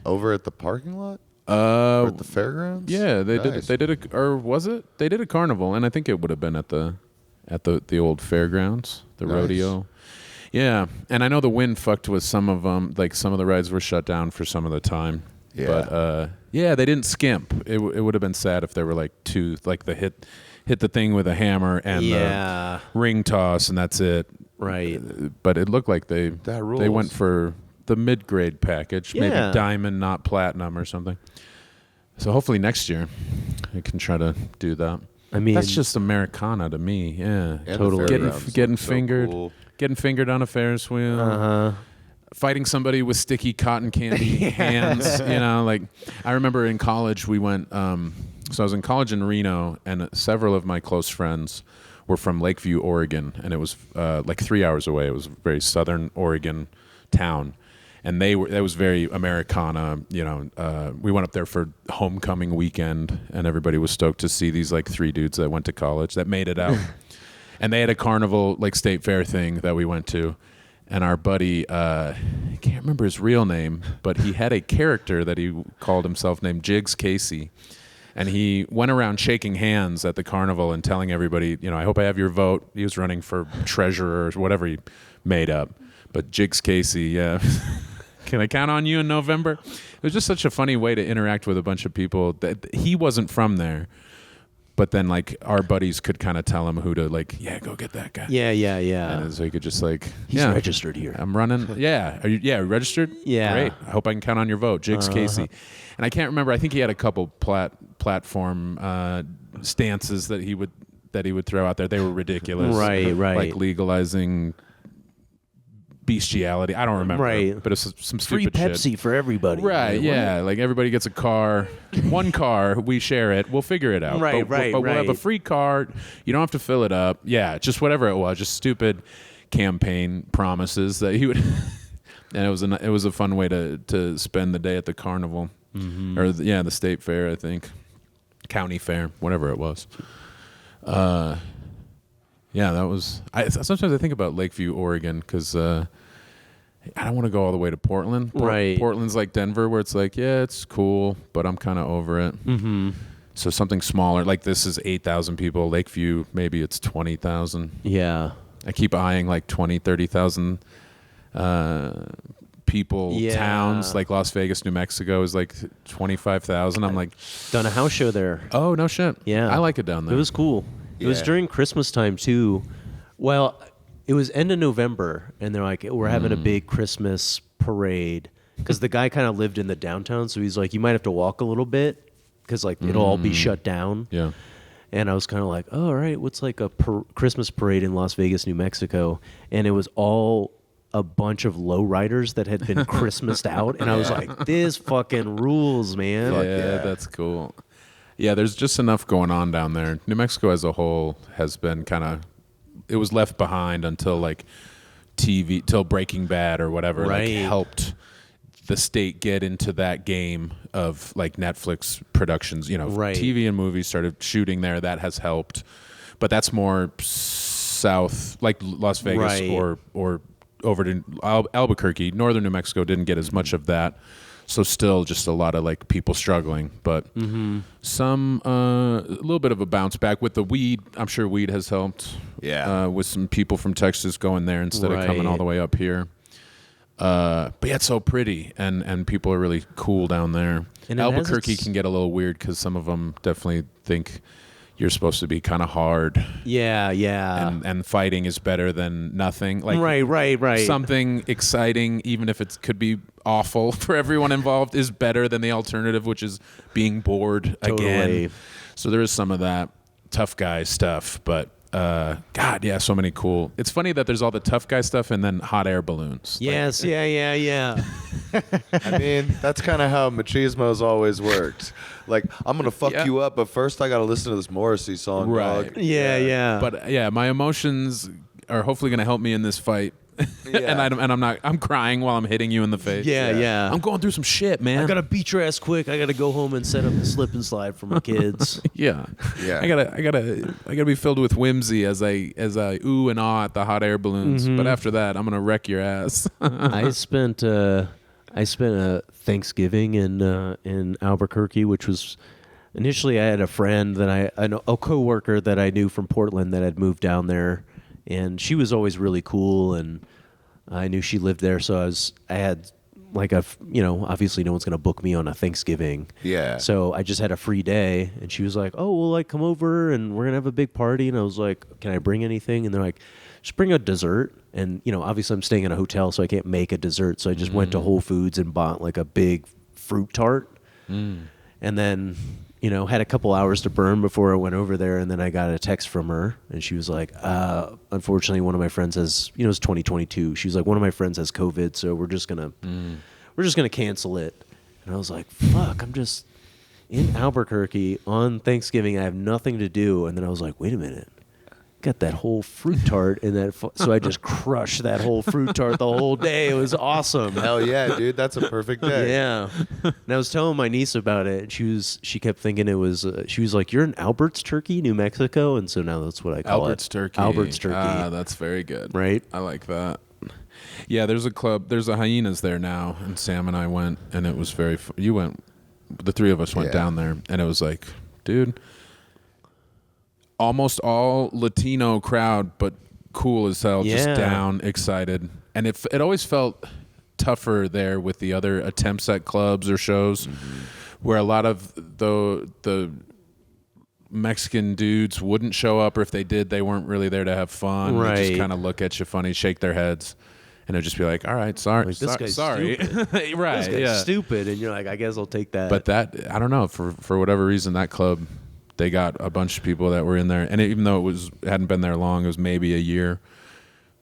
[SPEAKER 1] Over at the parking lot? Or at the fairgrounds?
[SPEAKER 3] Yeah, they
[SPEAKER 1] Nice.
[SPEAKER 3] did. Or was it? They did a carnival, and I think it would have been at the old fairgrounds, the
[SPEAKER 1] Nice.
[SPEAKER 3] rodeo. Yeah, and I know the wind fucked with some of them. Like some of the rides were shut down for some of the time.
[SPEAKER 1] Yeah.
[SPEAKER 3] But yeah, they didn't skimp. It would have been sad if there were like two, like the hit the thing with a hammer and the ring toss, and that's it.
[SPEAKER 2] Right.
[SPEAKER 3] But it looked like they
[SPEAKER 1] rules.
[SPEAKER 3] went for the mid-grade package, maybe
[SPEAKER 2] Yeah.
[SPEAKER 3] diamond, not platinum or something. So hopefully next year I can try to do that.
[SPEAKER 2] I mean,
[SPEAKER 3] That's just Americana to me. Yeah,
[SPEAKER 1] And
[SPEAKER 2] Totally.
[SPEAKER 1] the
[SPEAKER 3] getting
[SPEAKER 1] fairgrounds
[SPEAKER 3] getting
[SPEAKER 1] look so
[SPEAKER 3] fingered,
[SPEAKER 1] cool.
[SPEAKER 3] getting fingered on a Ferris wheel.
[SPEAKER 2] Uh-huh.
[SPEAKER 3] Fighting somebody with sticky cotton candy hands, like I remember in college we went. So I was in college in Reno, and several of my close friends were from Lakeview, Oregon, and it was like 3 hours away. It was a very southern Oregon town, and it was very Americana. We went up there for homecoming weekend, and everybody was stoked to see these like three dudes that went to college that made it out, and they had a carnival like state fair thing that we went to. And our buddy, I can't remember his real name, but he had a character that he called himself named Jigs Casey. And he went around shaking hands at the carnival and telling everybody, I hope I have your vote. He was running for treasurer or whatever he made up. But Jigs Casey, yeah. Can I count on you in November? It was just such a funny way to interact with a bunch of people. That he wasn't from there. But then, like, our buddies could kind of tell him who to, like, go get that guy.
[SPEAKER 2] Yeah.
[SPEAKER 3] And so he could just, like,
[SPEAKER 2] He's registered here.
[SPEAKER 3] I'm running. Yeah. Are you registered?
[SPEAKER 2] Yeah.
[SPEAKER 3] Great. I hope I can count on your vote. Jigs Casey. And I can't remember. I think he had a couple platform stances that he would throw out there. They were ridiculous.
[SPEAKER 2] Right.
[SPEAKER 3] Like legalizing bestiality. I don't remember.
[SPEAKER 2] Right.
[SPEAKER 3] But it's some
[SPEAKER 2] Free
[SPEAKER 3] stupid
[SPEAKER 2] Pepsi
[SPEAKER 3] shit.
[SPEAKER 2] for everybody.
[SPEAKER 3] Right,
[SPEAKER 2] Like,
[SPEAKER 3] yeah. Like everybody gets a car. One car, we share it. We'll figure it out.
[SPEAKER 2] Right,
[SPEAKER 3] but we'll have a free car. You don't have to fill it up. Yeah, just whatever it was. Just stupid campaign promises that he would. And it was a fun way to spend the day at the carnival. Mm-hmm. Or the state fair, I think. County fair, whatever it was. Yeah, that was. Sometimes I think about Lakeview, Oregon, because I don't want to go all the way to Portland.
[SPEAKER 2] Right.
[SPEAKER 3] Portland's like Denver, where it's like, yeah, it's cool, but I'm kind of over it. Mm-hmm. So something smaller, like this is 8,000 people. Lakeview, maybe it's 20,000.
[SPEAKER 2] Yeah.
[SPEAKER 3] I keep eyeing like 20, 30,000 people, towns. Like Las Vegas, New Mexico is like 25,000. I'm like,
[SPEAKER 2] Done a house show there.
[SPEAKER 3] oh, no shit.
[SPEAKER 2] Yeah.
[SPEAKER 3] I like it down there.
[SPEAKER 2] It was cool. It was
[SPEAKER 1] Yeah.
[SPEAKER 2] during Christmas time too. Well, it was end of November, and they're like, we're having a big Christmas parade. Because the guy kind of lived in the downtown, so he's like, you might have to walk a little bit, because like it'll all be shut down.
[SPEAKER 3] Yeah.
[SPEAKER 2] And I was kind of like, oh, all right, what's like a Christmas parade in Las Vegas, New Mexico? And it was all a bunch of lowriders that had been Christmased out. And I was like, this fucking rules, man.
[SPEAKER 3] Yeah, that's cool. Yeah, there's just enough going on down there. New Mexico as a whole has been kind of, it was left behind until like TV, till Breaking Bad or whatever, like
[SPEAKER 2] Right.
[SPEAKER 3] helped the state get into that game of like Netflix productions.
[SPEAKER 2] Right.
[SPEAKER 3] TV and movies started shooting there. That has helped, but that's more south, like Las Vegas
[SPEAKER 2] Right.
[SPEAKER 3] or over to Albuquerque. Northern New Mexico didn't get as much of that. So still just a lot of like people struggling, but some a little bit of a bounce back with the weed. I'm sure weed has helped.
[SPEAKER 1] Yeah.
[SPEAKER 3] With some people from Texas going there instead of coming all the way up here. But yeah, it's so pretty, and people are really cool down there.
[SPEAKER 2] And it has
[SPEAKER 3] Albuquerque
[SPEAKER 2] its-
[SPEAKER 3] can get a little weird because some of them definitely think you're supposed to be kind of hard,
[SPEAKER 2] Yeah, yeah.
[SPEAKER 3] and fighting is better than nothing. Like
[SPEAKER 2] Right.
[SPEAKER 3] something exciting, even if it could be awful for everyone involved, is better than the alternative, which is being bored
[SPEAKER 2] Totally.
[SPEAKER 3] again. So there is some of that tough guy stuff, but God, yeah, so many cool. It's funny that there's all the tough guy stuff and then hot air balloons.
[SPEAKER 2] Yes, yeah.
[SPEAKER 1] I mean, that's kind of how machismo's always worked. Like, I'm gonna fuck
[SPEAKER 3] Yeah.
[SPEAKER 1] you up, but first I gotta listen to this Morrissey song,
[SPEAKER 3] Right.
[SPEAKER 1] dog.
[SPEAKER 2] Yeah.
[SPEAKER 3] But yeah, my emotions are hopefully gonna help me in this fight.
[SPEAKER 1] Yeah.
[SPEAKER 3] I'm crying while I'm hitting you in the face.
[SPEAKER 2] Yeah.
[SPEAKER 3] I'm going through some shit, man.
[SPEAKER 2] I gotta beat your ass quick. I gotta go home and set up the slip and slide for my kids.
[SPEAKER 3] Yeah.
[SPEAKER 1] Yeah.
[SPEAKER 3] I gotta be filled with whimsy as I ooh and ah at the hot air balloons. But after that, I'm gonna wreck your ass.
[SPEAKER 2] I spent a Thanksgiving in Albuquerque, which was initially I had a friend that a coworker that I knew from Portland that had moved down there, and she was always really cool, and I knew she lived there, so I had like obviously no one's gonna book me on a Thanksgiving.
[SPEAKER 1] Yeah.
[SPEAKER 2] So I just had a free day, and she was like, "Oh, well, like come over and we're gonna have a big party." And I was like, "Can I bring anything?" And they're like, "Just bring a dessert." And obviously I'm staying in a hotel, so I can't make a dessert. So I just went to Whole Foods and bought like a big fruit tart, and then had a couple hours to burn before I went over there. And then I got a text from her, and she was like, "Unfortunately, one of my friends has it's 2022. She was like, one of my friends has COVID, so we're just gonna cancel it." And I was like, "Fuck, I'm just in Albuquerque on Thanksgiving. I have nothing to do." And then I was like, "Wait a minute. Got that whole fruit tart in that." So I just crushed that whole fruit tart the whole day. It was awesome.
[SPEAKER 1] Hell yeah, dude. That's a perfect day.
[SPEAKER 2] Yeah. And I was telling my niece about it, and she kept thinking it was, she was like, "You're in Albert's Turkey, New Mexico?" And so now that's what I call
[SPEAKER 3] Albert's
[SPEAKER 2] it.
[SPEAKER 3] Turkey.
[SPEAKER 2] Albert's Turkey.
[SPEAKER 3] Ah, that's very good.
[SPEAKER 2] Right?
[SPEAKER 3] I like that. Yeah, there's a club. There's a Hyenas there now, and Sam and I went, and it was very. You went. The three of us went
[SPEAKER 1] Yeah.
[SPEAKER 3] down there, and it was like, dude, almost all Latino crowd, but cool as hell, just
[SPEAKER 2] Yeah.
[SPEAKER 3] down, excited, and it always felt tougher there with the other attempts at clubs or shows, where a lot of the Mexican dudes wouldn't show up, or if they did, they weren't really there to have fun. They just
[SPEAKER 2] Right.
[SPEAKER 3] kind of look at you funny, shake their heads, and it'd just be like, "All right, sorry,
[SPEAKER 2] Like, this guy's
[SPEAKER 3] sorry."
[SPEAKER 2] stupid.
[SPEAKER 3] Right?
[SPEAKER 2] This guy's
[SPEAKER 3] Yeah.
[SPEAKER 2] stupid. And you're like, I guess I'll take that.
[SPEAKER 3] But that, I don't know, for whatever reason, that club, they got a bunch of people that were in there, and even though it hadn't been there long, it was maybe a year.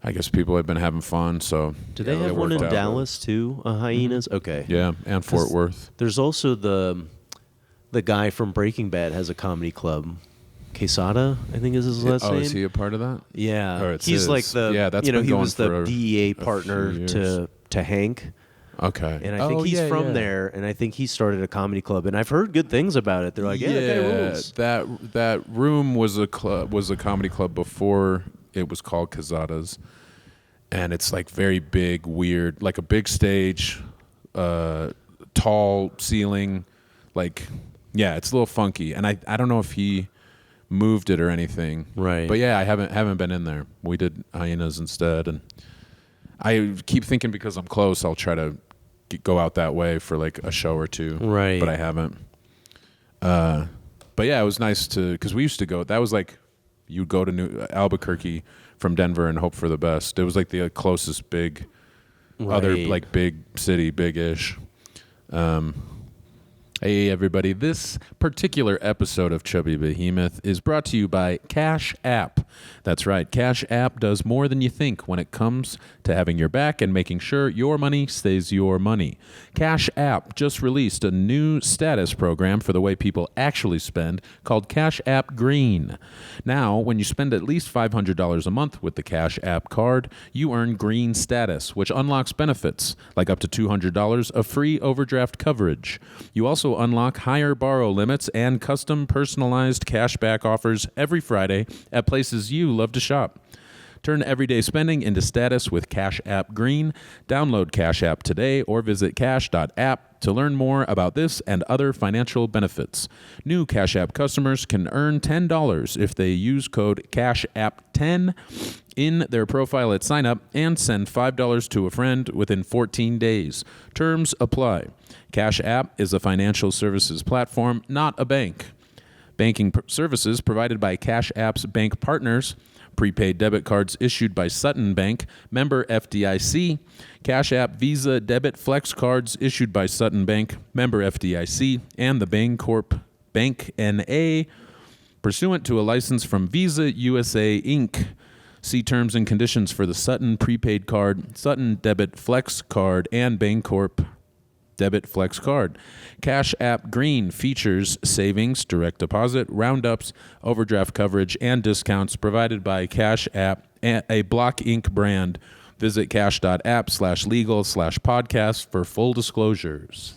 [SPEAKER 3] I guess people had been having fun. So
[SPEAKER 2] do they
[SPEAKER 3] it
[SPEAKER 2] have one in
[SPEAKER 3] worked out.
[SPEAKER 2] Dallas too? Hyenas? Okay.
[SPEAKER 3] Yeah, and Fort Worth.
[SPEAKER 2] There's also the guy from Breaking Bad has a comedy club. Quesada, I think is his last name.
[SPEAKER 3] Is he a part of that?
[SPEAKER 2] Yeah,
[SPEAKER 3] Or it's
[SPEAKER 2] he's
[SPEAKER 3] his.
[SPEAKER 2] like the
[SPEAKER 3] Yeah, that's
[SPEAKER 2] he
[SPEAKER 3] been going
[SPEAKER 2] was the
[SPEAKER 3] for
[SPEAKER 2] DEA
[SPEAKER 3] a
[SPEAKER 2] partner
[SPEAKER 3] few
[SPEAKER 2] to Hank,
[SPEAKER 3] Okay.
[SPEAKER 2] and I think he's from there, and I think he started a comedy club, and I've heard good things about it. They're like, yeah, that guy rules.
[SPEAKER 3] that room was a comedy club before it was called Casadas, and it's like very big, weird, like a big stage, tall ceiling, like it's a little funky, and I don't know if he moved it or anything,
[SPEAKER 2] Right.
[SPEAKER 3] But yeah, I haven't been in there. We did Hyenas instead, and I keep thinking because I'm close, I'll try to go out that way for like a show or two,
[SPEAKER 2] Right.
[SPEAKER 3] But I haven't. But yeah, it was nice because we used to go. That was like you'd go to Albuquerque from Denver and hope for the best. It was like the closest big other
[SPEAKER 2] Right.
[SPEAKER 3] like big city, big-ish. Hey everybody, this particular episode of Chubby Behemoth is brought to you by Cash App. That's right, Cash App does more than you think when it comes to having your back and making sure your money stays your money. Cash App just released a new status program for the way people actually spend called Cash App Green. Now, when you spend at least $500 a month with the Cash App card, you earn green status, which unlocks benefits like up to $200 of free overdraft coverage. You also unlock higher borrow limits and custom personalized cashback offers every Friday at places you love to shop. Turn everyday spending into status with Cash App Green. Download Cash App today or visit cash.app to learn more about this and other financial benefits. New Cash App customers can earn $10 if they use code CASHAPP10 in their profile at sign up and send $5 to a friend within 14 days. Terms apply. Cash App is a financial services platform, not a bank. Banking services provided by Cash App's bank partners. Prepaid debit cards issued by Sutton Bank, member FDIC. Cash App Visa Debit Flex cards issued by Sutton Bank, member FDIC, and the Bancorp Bank N.A. Pursuant to a license from Visa USA Inc., see terms and conditions for the Sutton prepaid card, Sutton debit flex card, and Bancorp debit flex card. Cash App Green features savings, direct deposit, roundups, overdraft coverage, and discounts provided by Cash App, a Block Inc. brand. Visit cash.app/legal/podcast for full disclosures.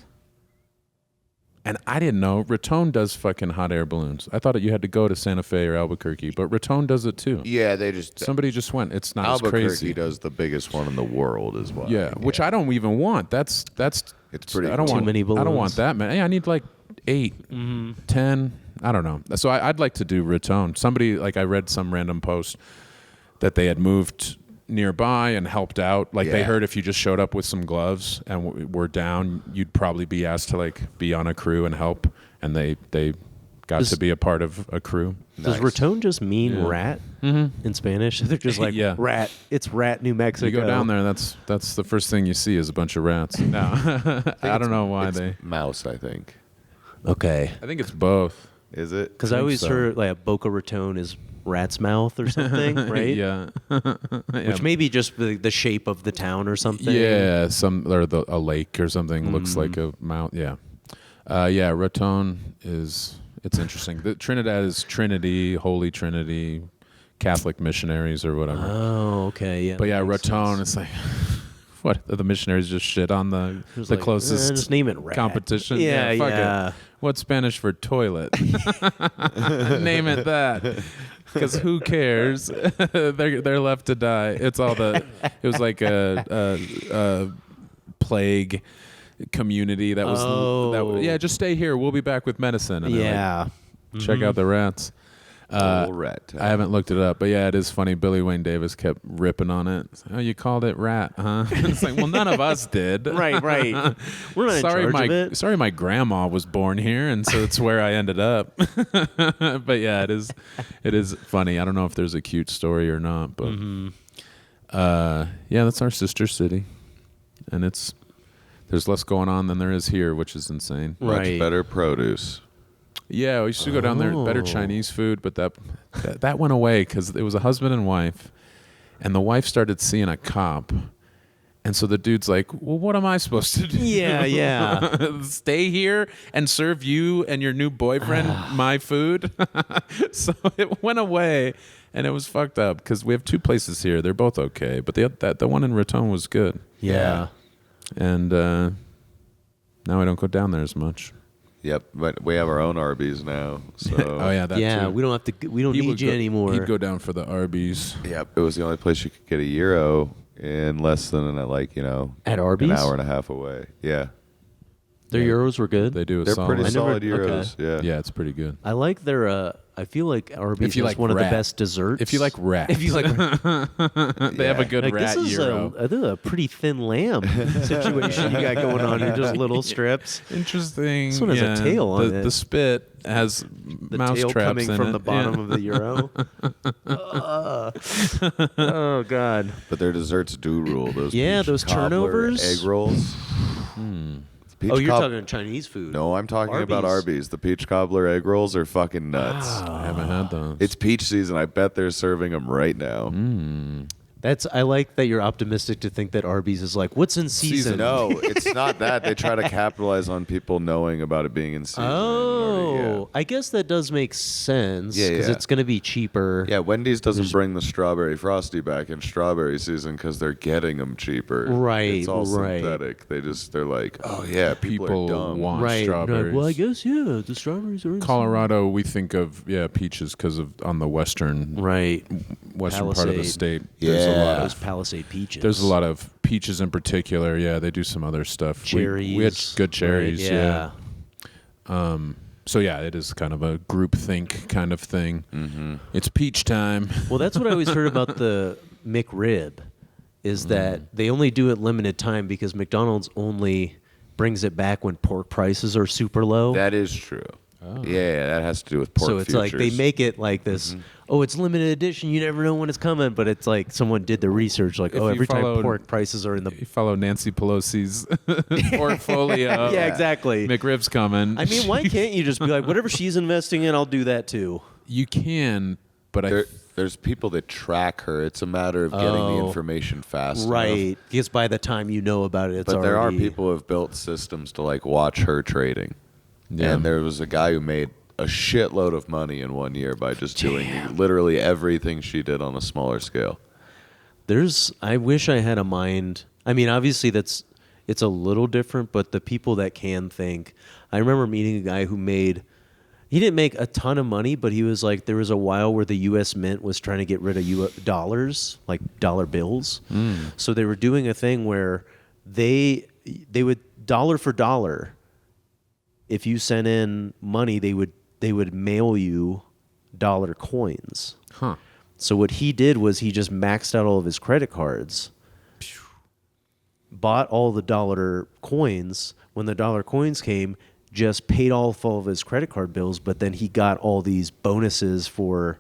[SPEAKER 3] And I didn't know Raton does fucking hot air balloons. I thought you had to go to Santa Fe or Albuquerque, but Raton does it too.
[SPEAKER 1] Yeah, they just
[SPEAKER 3] Somebody just went. It's not
[SPEAKER 1] Albuquerque
[SPEAKER 3] as crazy.
[SPEAKER 1] does the biggest one in the world as well.
[SPEAKER 3] Yeah, which I don't even want. That's
[SPEAKER 1] it's pretty.
[SPEAKER 3] I don't
[SPEAKER 2] Too
[SPEAKER 3] want
[SPEAKER 2] many
[SPEAKER 3] I don't
[SPEAKER 2] balloons.
[SPEAKER 3] want that many. I need like 8, 10. I don't know. So I'd like to do Raton. Somebody I read some random post that they had moved nearby and helped out. They
[SPEAKER 1] Yeah.
[SPEAKER 3] heard if you just showed up with some gloves and were down, you'd probably be asked to be on a crew and help. And they got to be a part of a crew.
[SPEAKER 2] Does
[SPEAKER 1] Nice.
[SPEAKER 2] raton just mean rat in Spanish? They're just like
[SPEAKER 3] Yeah.
[SPEAKER 2] rat. It's rat, New Mexico.
[SPEAKER 3] You go down there, that's the first thing you see is a bunch of rats. No, I don't know why
[SPEAKER 1] It's
[SPEAKER 3] they.
[SPEAKER 1] mouse, I think.
[SPEAKER 2] Okay.
[SPEAKER 3] I think it's both.
[SPEAKER 1] Is it?
[SPEAKER 2] Because I always
[SPEAKER 3] so.
[SPEAKER 2] heard a Boca Raton is rat's mouth or something, right?
[SPEAKER 3] Yeah.
[SPEAKER 2] Which may be just the shape of the town or something.
[SPEAKER 3] Yeah, a lake or something looks like a mount. Yeah, Raton it's interesting. The Trinidad is Trinity, Holy Trinity, Catholic missionaries or whatever.
[SPEAKER 2] Oh, okay. Yeah.
[SPEAKER 3] But yeah,
[SPEAKER 2] that makes
[SPEAKER 3] Raton,
[SPEAKER 2] sense.
[SPEAKER 3] it's like, what? The missionaries just shit on the
[SPEAKER 2] Just
[SPEAKER 3] closest
[SPEAKER 2] just name it rat.
[SPEAKER 3] competition.
[SPEAKER 2] Yeah,
[SPEAKER 3] fuck
[SPEAKER 2] yeah.
[SPEAKER 3] it. What's Spanish for toilet? Name it that. Because who cares? They're left to die. It was like a plague community that was just stay here. We'll be back with medicine. And
[SPEAKER 2] Yeah.
[SPEAKER 3] check out the rats.
[SPEAKER 1] Rat.
[SPEAKER 3] I haven't looked it up, but yeah, it is funny. Billy Wayne Davis kept ripping on it. Oh, you called it rat, huh? It's like, well, none of us did.
[SPEAKER 2] Right. We're not in charge of it.
[SPEAKER 3] Sorry, my grandma was born here, and so it's where I ended up. But yeah, it is funny. I don't know if there's a cute story or not, but yeah, that's our sister city, and there's less going on than there is here, which is insane.
[SPEAKER 1] Much
[SPEAKER 2] Right.
[SPEAKER 1] better produce.
[SPEAKER 3] Yeah, we used to go down there, better Chinese food, but that went away because it was a husband and wife, and the wife started seeing a cop, and so the dude's like, well, what am I supposed to do?
[SPEAKER 2] Yeah.
[SPEAKER 3] Stay here and serve you and your new boyfriend my food? So it went away, and it was fucked up because we have 2 places here. They're both okay, but the one in Raton was good.
[SPEAKER 2] Yeah.
[SPEAKER 3] And now I don't go down there as much.
[SPEAKER 1] Yep, but we have our own Arby's now. So
[SPEAKER 3] Oh yeah, that
[SPEAKER 2] Yeah,
[SPEAKER 3] too.
[SPEAKER 2] we don't have to. We don't
[SPEAKER 3] He
[SPEAKER 2] need
[SPEAKER 3] would
[SPEAKER 2] you
[SPEAKER 3] go-
[SPEAKER 2] anymore.
[SPEAKER 3] He'd go down for the Arby's.
[SPEAKER 1] Yep, it was the only place you could get a gyro in less than
[SPEAKER 2] At Arby's?
[SPEAKER 1] an hour and a half away. Yeah,
[SPEAKER 2] Their euros were good.
[SPEAKER 3] They do a
[SPEAKER 1] they're
[SPEAKER 3] solid.
[SPEAKER 1] pretty
[SPEAKER 2] I never-
[SPEAKER 1] solid gyros.
[SPEAKER 2] okay.
[SPEAKER 1] Yeah,
[SPEAKER 3] Yeah, it's pretty good.
[SPEAKER 2] I like their. I feel like Arby's
[SPEAKER 3] If you
[SPEAKER 2] is
[SPEAKER 3] like
[SPEAKER 2] one of
[SPEAKER 3] rat.
[SPEAKER 2] the best desserts.
[SPEAKER 3] If you like rat,
[SPEAKER 2] If you like,
[SPEAKER 3] they have a good
[SPEAKER 2] like
[SPEAKER 3] rat
[SPEAKER 2] this is
[SPEAKER 3] gyro.
[SPEAKER 2] this is a pretty thin lamb situation you got going on here. Just little strips.
[SPEAKER 3] Interesting.
[SPEAKER 2] This one has a tail on
[SPEAKER 3] the,
[SPEAKER 2] it.
[SPEAKER 3] The spit has
[SPEAKER 2] The
[SPEAKER 3] mouse
[SPEAKER 2] tail
[SPEAKER 3] traps
[SPEAKER 2] coming
[SPEAKER 3] in
[SPEAKER 2] from
[SPEAKER 3] it.
[SPEAKER 2] the bottom of the euro. Oh God.
[SPEAKER 1] but their desserts do rule. Those
[SPEAKER 2] Yeah,
[SPEAKER 1] peach
[SPEAKER 2] those
[SPEAKER 1] cobbler
[SPEAKER 2] turnovers.
[SPEAKER 1] egg rolls. Peach
[SPEAKER 2] Oh, you're
[SPEAKER 1] cob-
[SPEAKER 2] talking Chinese food.
[SPEAKER 1] No, I'm talking about Arby's. The peach cobbler egg rolls are fucking nuts.
[SPEAKER 3] I haven't had those.
[SPEAKER 1] It's peach season. I bet they're serving them right now.
[SPEAKER 2] I like that you're optimistic to think that Arby's is like, what's in season?
[SPEAKER 1] No, it's not that. They try to capitalize on people knowing about it being in season.
[SPEAKER 2] Oh, I guess that does make sense
[SPEAKER 1] Yeah,
[SPEAKER 2] because
[SPEAKER 1] yeah.
[SPEAKER 2] it's going to be cheaper.
[SPEAKER 1] Yeah, Wendy's doesn't bring the strawberry frosty back in strawberry season because they're getting them cheaper.
[SPEAKER 2] Right,
[SPEAKER 1] It's all
[SPEAKER 2] right.
[SPEAKER 1] synthetic. They're like, oh yeah, people
[SPEAKER 3] People
[SPEAKER 1] are dumb.
[SPEAKER 3] want
[SPEAKER 2] Right.
[SPEAKER 3] strawberries.
[SPEAKER 2] Like, well, I guess the strawberries are in
[SPEAKER 3] Colorado, we think of peaches because of on the western
[SPEAKER 2] Right.
[SPEAKER 3] part of the
[SPEAKER 2] Palisade.
[SPEAKER 3] state.
[SPEAKER 1] Yeah.
[SPEAKER 2] Those Palisade peaches.
[SPEAKER 3] There's a lot of peaches in particular. Yeah, they do some other stuff.
[SPEAKER 2] Cherries.
[SPEAKER 3] We had good cherries.
[SPEAKER 2] Right, yeah.
[SPEAKER 3] So yeah, it is kind of a group think kind of thing. Mm-hmm. It's peach time.
[SPEAKER 2] Well, that's what I always heard about the McRib, is that they only do it limited time because McDonald's only brings it back when pork prices are super low.
[SPEAKER 1] That is true. Yeah, that has to do with pork
[SPEAKER 2] so it's
[SPEAKER 1] futures.
[SPEAKER 2] like they make it like this. Oh, it's limited edition. You never know when it's coming, but it's like someone did the research. Like,
[SPEAKER 3] If you
[SPEAKER 2] every time
[SPEAKER 3] followed-
[SPEAKER 2] pork prices are in the
[SPEAKER 3] You follow Nancy Pelosi's portfolio.
[SPEAKER 2] yeah, exactly.
[SPEAKER 3] McRib's coming.
[SPEAKER 2] I mean, why can't you just be like, whatever she's investing in, I'll do that too?
[SPEAKER 3] You can, but
[SPEAKER 1] there's people that track her. It's a matter of getting the information fast enough.
[SPEAKER 2] Right. Because by the time you know about it, it's
[SPEAKER 1] But there are
[SPEAKER 2] already...
[SPEAKER 1] people who have built systems to like watch her trading.
[SPEAKER 3] Yeah.
[SPEAKER 1] And there was a guy who made a shitload of money in 1 year by just doing literally everything she did on a smaller scale.
[SPEAKER 2] I wish I had a mind. I mean, obviously it's a little different, but the people that can think. I remember meeting a guy who he didn't make a ton of money, but he was like, there was a while where the U.S. Mint was trying to get rid of dollars, like dollar bills. So they were doing a thing where they would dollar for dollar. If you sent in money, they would mail you dollar coins.
[SPEAKER 3] Huh.
[SPEAKER 2] So what he did was he just maxed out all of his credit cards, bought all the dollar coins. When the dollar coins came, just paid off all of his credit card bills, but then he got all these bonuses for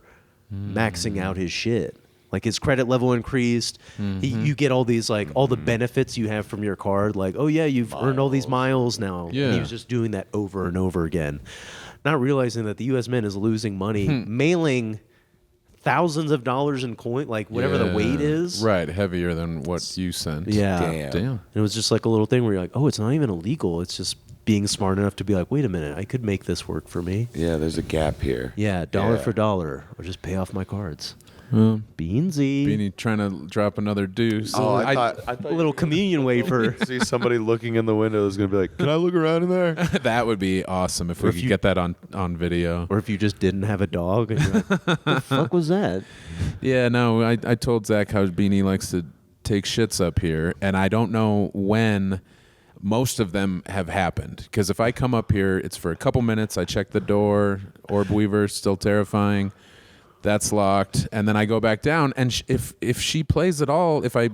[SPEAKER 2] maxing out his shit. Like his credit level increased. You get all these, like, all the benefits you have from your card. Like, oh yeah, you've earned all these miles now.
[SPEAKER 3] Yeah.
[SPEAKER 2] And he was just doing that over and over again. Not realizing that the U.S. Mint is losing money, mailing thousands of dollars in coin, like whatever the weight is.
[SPEAKER 3] Right, heavier than what you sent.
[SPEAKER 2] Yeah.
[SPEAKER 3] Damn.
[SPEAKER 2] And it was just like a little thing where you're like, oh, it's not even illegal. It's just being smart enough to be like, wait a minute, I could make this work for me.
[SPEAKER 1] Yeah, there's a gap here.
[SPEAKER 2] Yeah, dollar for dollar, or just pay off my cards. Beansy.
[SPEAKER 3] Beanie trying to drop another deuce.
[SPEAKER 1] Oh, I thought
[SPEAKER 2] A little communion wafer.
[SPEAKER 1] see somebody looking in the window is going to be like, can I look around in there?
[SPEAKER 3] That would be awesome if we could get that on video.
[SPEAKER 2] Or if you just didn't have a dog. And you're like, what the fuck was that?
[SPEAKER 3] Yeah, no, I told Zach how Beanie likes to take shits up here, and I don't know when most of them have happened. Because if I come up here, it's for a couple minutes, I check the door, Orb Weaver, still terrifying. That's locked, and then I go back down. And if she plays at all, if I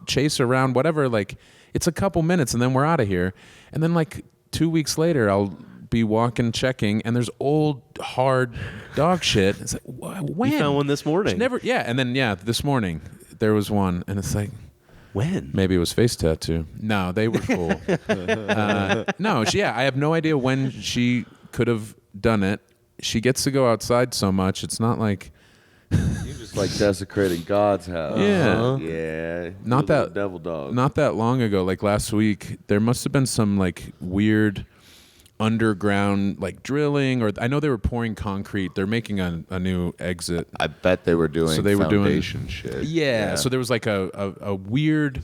[SPEAKER 3] chase her around, whatever, like it's a couple minutes, and then we're out of here. And then like 2 weeks later, I'll be walking, checking, and there's old hard dog shit. It's like, when?
[SPEAKER 2] You found one this morning.
[SPEAKER 3] And then this morning there was one, and it's like,
[SPEAKER 2] when?
[SPEAKER 3] maybe it was face tattoo. No, they were cool. I have no idea when she could have done it. She gets to go outside so much. It's not like
[SPEAKER 1] You just like desecrating God's house.
[SPEAKER 3] Yeah.
[SPEAKER 1] Yeah.
[SPEAKER 3] Not
[SPEAKER 1] You're
[SPEAKER 3] that-
[SPEAKER 1] the devil dog.
[SPEAKER 3] not that long ago, like last week, there must have been some like weird underground like drilling, or I know they were pouring concrete. They're making a new exit.
[SPEAKER 1] I bet they were doing
[SPEAKER 3] So they were doing-
[SPEAKER 1] foundation shit.
[SPEAKER 3] Yeah. So there was like a weird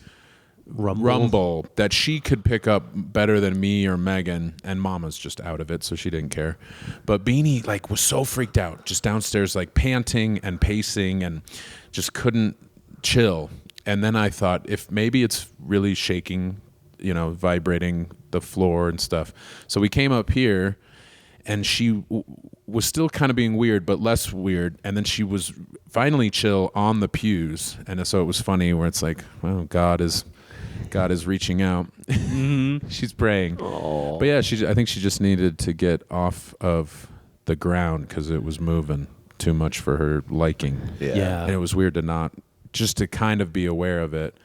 [SPEAKER 3] rumble that she could pick up better than me or Megan, and Mama's just out of it, so she didn't care. But Beanie like was so freaked out, just downstairs like panting and pacing and just couldn't chill. And then I thought, if maybe it's really shaking, vibrating the floor and stuff. So we came up here, and she was still kind of being weird, but less weird. And then she was finally chill on the pews. And so it was funny where it's like, well, God is reaching out. She's praying.
[SPEAKER 1] Aww.
[SPEAKER 3] But yeah, I think she just needed to get off of the ground because it was moving too much for her liking.
[SPEAKER 2] Yeah.
[SPEAKER 3] And it was weird to kind of be aware of it.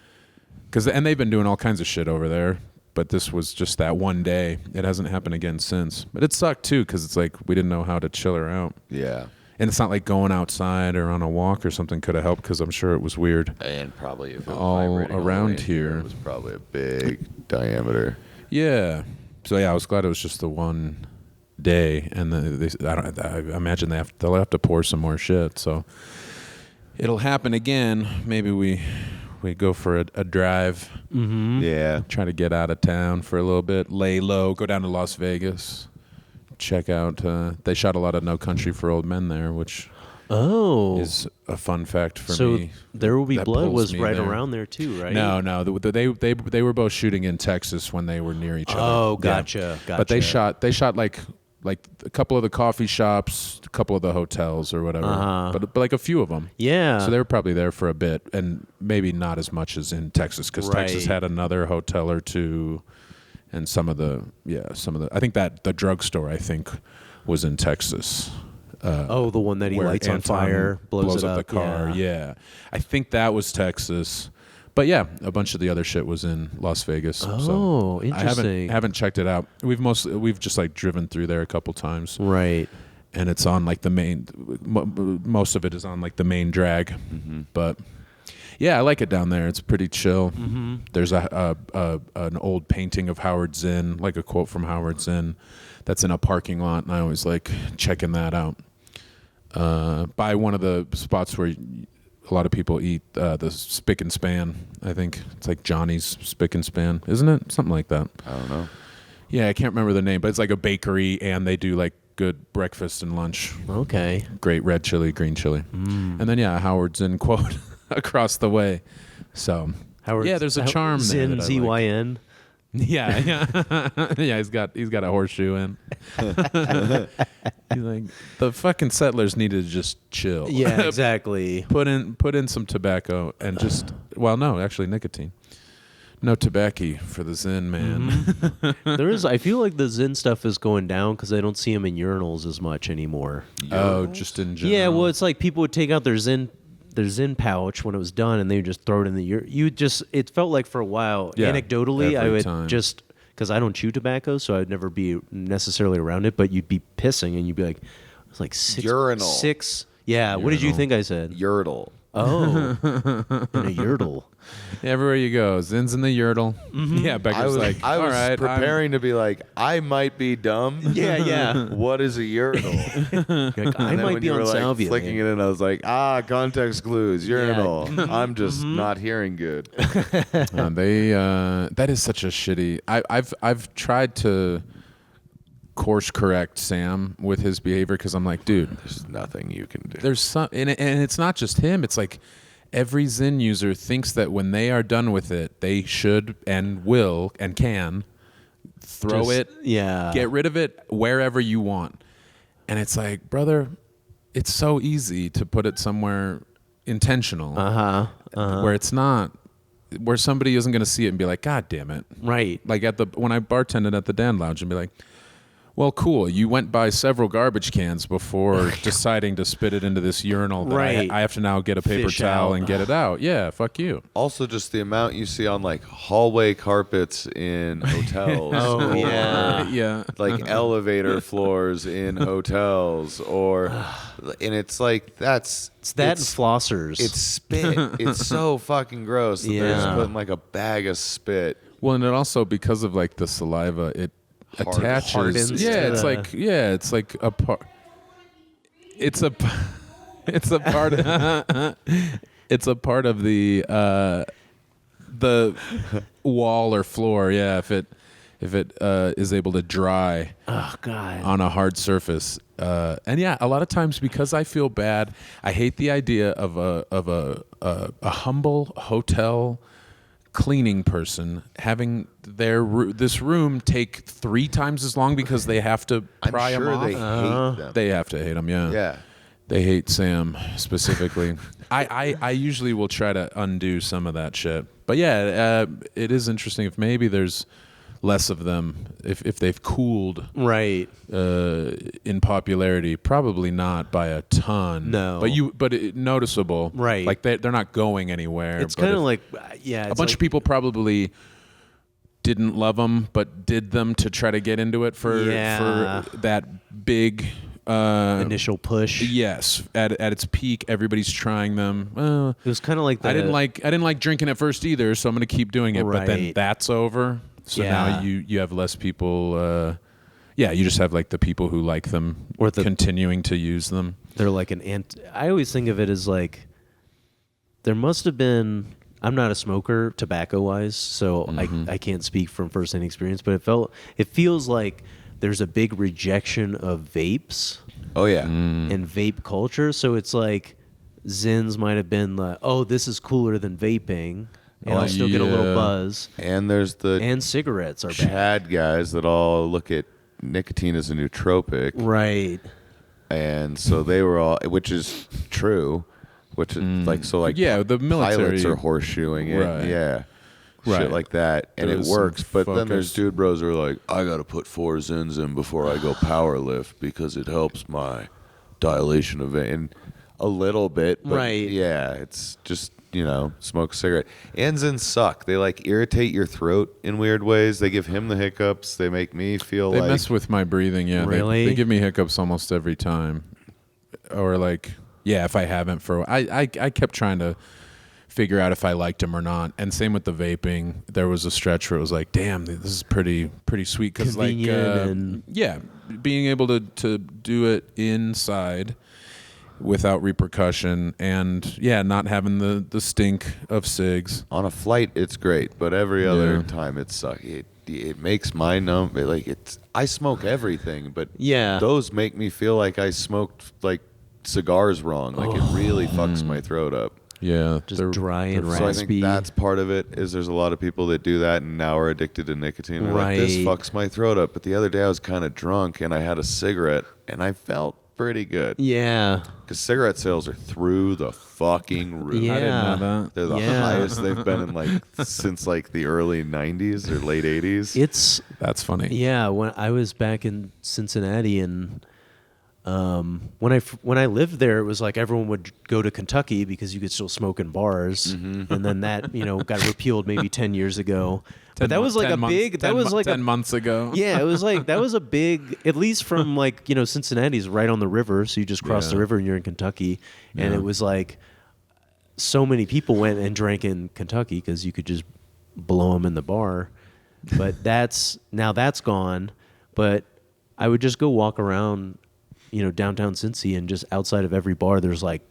[SPEAKER 3] And they've been doing all kinds of shit over there. But this was just that one day. It hasn't happened again since. But it sucked too, because it's like we didn't know how to chill her out.
[SPEAKER 1] Yeah.
[SPEAKER 3] And it's not like going outside or on a walk or something could have helped, because I'm sure it was weird.
[SPEAKER 1] And probably if it was
[SPEAKER 3] All
[SPEAKER 1] vibrating
[SPEAKER 3] around
[SPEAKER 1] the way in
[SPEAKER 3] here.
[SPEAKER 1] it was probably a big diameter.
[SPEAKER 3] Yeah. So yeah, I was glad it was just the one day, and I imagine they'll have to pour some more shit. So it'll happen again. Maybe we go for a drive.
[SPEAKER 2] Mm-hmm.
[SPEAKER 1] Yeah.
[SPEAKER 3] Try to get out of town for a little bit, lay low, go down to Las Vegas, check out. They shot a lot of No Country for Old Men there, which is a fun fact for me.
[SPEAKER 2] So There Will Be
[SPEAKER 3] That
[SPEAKER 2] Blood
[SPEAKER 3] pulls
[SPEAKER 2] was
[SPEAKER 3] me
[SPEAKER 2] right
[SPEAKER 3] there.
[SPEAKER 2] around there too, right?
[SPEAKER 3] No, they were both shooting in Texas when they were near each other.
[SPEAKER 2] Oh,
[SPEAKER 3] Yeah.
[SPEAKER 2] gotcha.
[SPEAKER 3] But they shot like a couple of the coffee shops, a couple of the hotels or whatever, but like a few of them.
[SPEAKER 2] Yeah.
[SPEAKER 3] So they were probably there for a bit, and maybe not as much as in Texas, because
[SPEAKER 2] Right.
[SPEAKER 3] Texas had another hotel or two, and some of the. I think that the drugstore, I think, was in Texas.
[SPEAKER 2] the one that he
[SPEAKER 3] where
[SPEAKER 2] lights on
[SPEAKER 3] Anton
[SPEAKER 2] fire, blows it
[SPEAKER 3] up the car. Yeah, I think that was Texas. But yeah, a bunch of the other shit was in Las Vegas.
[SPEAKER 2] Oh,
[SPEAKER 3] so
[SPEAKER 2] interesting.
[SPEAKER 3] I haven't checked it out. We've just like driven through there a couple times.
[SPEAKER 2] Right.
[SPEAKER 3] and it's on like the main. Most of it is on like the main drag, but. Yeah, I like it down there. It's pretty chill. There's an old painting of Howard Zinn, like a quote from Howard Zinn, that's in a parking lot, and I always like checking that out. By one of the spots where a lot of people eat, the Spick and Span. I think it's like Johnny's Spick and Span, isn't it? Something like that.
[SPEAKER 1] I don't know.
[SPEAKER 3] Yeah, I can't remember the name, but it's like a bakery, and they do like good breakfast and lunch.
[SPEAKER 2] Okay.
[SPEAKER 3] Great red chili, green chili, and then Howard Zinn quote. Across the way, so
[SPEAKER 2] Howard,
[SPEAKER 3] there's a charm there.
[SPEAKER 2] Zinn, Z-Y-N.
[SPEAKER 3] Yeah. He's got a horseshoe in. He's like, the fucking settlers needed to just chill.
[SPEAKER 2] Yeah, exactly.
[SPEAKER 3] put in some tobacco and just actually nicotine. No tobacco for the Zinn, man.
[SPEAKER 2] I feel like the Zinn stuff is going down because I don't see them in urinals as much anymore.
[SPEAKER 3] Oh, just in general.
[SPEAKER 2] Yeah, well, it's like people would take out their Zinn pouch when it was done, and they would just throw it in the it felt like for a while, anecdotally, I would just, because I don't chew tobacco, so I'd never be necessarily around it, but you'd be pissing, and you'd be like, it's like
[SPEAKER 1] Urinal.
[SPEAKER 2] Yeah, what did you think I said?
[SPEAKER 1] Yurtle.
[SPEAKER 2] Oh, in a yurtle.
[SPEAKER 3] Everywhere you go, Zinn's in the yurtle. Yeah, Becker's
[SPEAKER 1] I was
[SPEAKER 3] all right,
[SPEAKER 1] preparing to be like, I might be dumb.
[SPEAKER 2] Yeah.
[SPEAKER 1] What is a urinal?
[SPEAKER 2] Like, I might be on salvia.
[SPEAKER 1] Flicking it in, I was like, context clues, urinal. I'm just not hearing good.
[SPEAKER 3] That is such a shitty. I've tried to course correct Sam with his behavior because I'm like, dude,
[SPEAKER 1] there's nothing you can do.
[SPEAKER 3] There's some, and it's not just him. It's like every Zinn user thinks that when they are done with it, they should and will and can throw it, get rid of it wherever you want. And it's like, brother, it's so easy to put it somewhere intentional, where it's not, where somebody isn't going to see it and be like, God damn it,
[SPEAKER 2] right?
[SPEAKER 3] Like when I bartended at the Dan Lounge and be like, well, cool. You went by several garbage cans before deciding to spit it into this urinal. That I have to now get a paper towel and get it out. Yeah, fuck you.
[SPEAKER 1] Also, just the amount you see on like hallway carpets in hotels.
[SPEAKER 3] Yeah.
[SPEAKER 1] Like elevator floors in hotels, and it's like it's
[SPEAKER 2] and flossers.
[SPEAKER 1] It's spit. It's so fucking gross that they're just putting like a bag of spit.
[SPEAKER 3] Well, and it also, because of like the saliva, it attaches.
[SPEAKER 2] Hardens
[SPEAKER 3] it's like a part. It's a part. It's a part of the wall or floor. Yeah, if it is able to dry.
[SPEAKER 2] Oh God.
[SPEAKER 3] On a hard surface. And a lot of times, because I feel bad, I hate the idea of a humble hotel cleaning person having this room take 3 times as long because they have to pry them off.
[SPEAKER 1] They hate them.
[SPEAKER 3] They have to hate them. Yeah. They hate Sam specifically. I usually will try to undo some of that shit. But it is interesting if maybe there's less of them if they've cooled in popularity. Probably not by a ton.
[SPEAKER 2] No,
[SPEAKER 3] but noticeable.
[SPEAKER 2] Right,
[SPEAKER 3] like they're not going anywhere.
[SPEAKER 2] It's kind of like
[SPEAKER 3] a bunch of people probably didn't love them, but did them to try to get into it for that big
[SPEAKER 2] initial push.
[SPEAKER 3] Yes, at its peak, everybody's trying them.
[SPEAKER 2] It was kind of like
[SPEAKER 3] I didn't like drinking at first either, so I'm going to keep doing it. But then that's over. So now you have less people. You just have like the people who like them or continuing to use them.
[SPEAKER 2] They're like I always think of it as like there must have been. I'm not a smoker tobacco wise, so I can't speak from first-hand experience. But it feels like there's a big rejection of vapes.
[SPEAKER 1] Oh yeah,
[SPEAKER 2] and vape culture. So it's like Zinn's might have been like, oh, this is cooler than vaping. And I'll still get a little buzz.
[SPEAKER 1] And there's
[SPEAKER 2] and cigarettes are
[SPEAKER 1] Chad guys that all look at nicotine as a nootropic.
[SPEAKER 2] Right.
[SPEAKER 1] And so they were all, which is true, which is
[SPEAKER 3] the military
[SPEAKER 1] pilots are horseshoeing it.
[SPEAKER 3] Right.
[SPEAKER 1] Yeah.
[SPEAKER 3] Right.
[SPEAKER 1] Shit like that. And it works. But then there's dude bros who are like, I got to put 4 Zins in before I go power lift because it helps my dilation of it. And a little bit, but
[SPEAKER 2] Right.
[SPEAKER 1] yeah, it's just, smoke a cigarette. And Zins suck. They like irritate your throat in weird ways. They give him the hiccups. They make me feel
[SPEAKER 3] They
[SPEAKER 1] like
[SPEAKER 3] mess with my breathing. Yeah,
[SPEAKER 2] Really?
[SPEAKER 3] They give me hiccups almost every time, or like if I haven't for a while. I kept trying to figure out if I liked them or not. And same with the vaping. There was a stretch where it was like, damn, this is pretty sweet because like
[SPEAKER 2] Convenient and
[SPEAKER 3] being able to do it inside without repercussion and not having the stink of cigs.
[SPEAKER 1] on a flight it's great, but every other time it sucks. It makes my I smoke everything, but
[SPEAKER 2] Yeah.
[SPEAKER 1] those make me feel like I smoked like cigars wrong. Like it really fucks my throat up.
[SPEAKER 3] Yeah,
[SPEAKER 2] just dry and
[SPEAKER 1] So I
[SPEAKER 2] raspy.
[SPEAKER 1] think that's part of it. Is there's a lot of people that do that and now are addicted to nicotine. They're like, this
[SPEAKER 2] Right.
[SPEAKER 1] fucks my throat up. But the other day I was kind of drunk and I had a cigarette and I felt pretty good.
[SPEAKER 2] Yeah.
[SPEAKER 1] Because cigarette sales are through the fucking roof.
[SPEAKER 2] Yeah.
[SPEAKER 3] I didn't know that.
[SPEAKER 1] They're the
[SPEAKER 2] Yeah.
[SPEAKER 1] highest they've been in since the early 90s or late 80s.
[SPEAKER 2] It's
[SPEAKER 3] That's funny.
[SPEAKER 2] yeah. When I was back in Cincinnati and when I lived there, it was like everyone would go to Kentucky because you could still smoke in bars, and then that got repealed maybe 10 years ago. But that was like a big. That was like
[SPEAKER 3] 10 months ago.
[SPEAKER 2] Yeah, it was like that was a big. At least from Cincinnati's right on the river, so you just cross the river and you're in Kentucky, and it was like so many people went and drank in Kentucky because you could just blow them in the bar. But that's gone. But I would just go walk around, downtown Cincy, and just outside of every bar, there's like,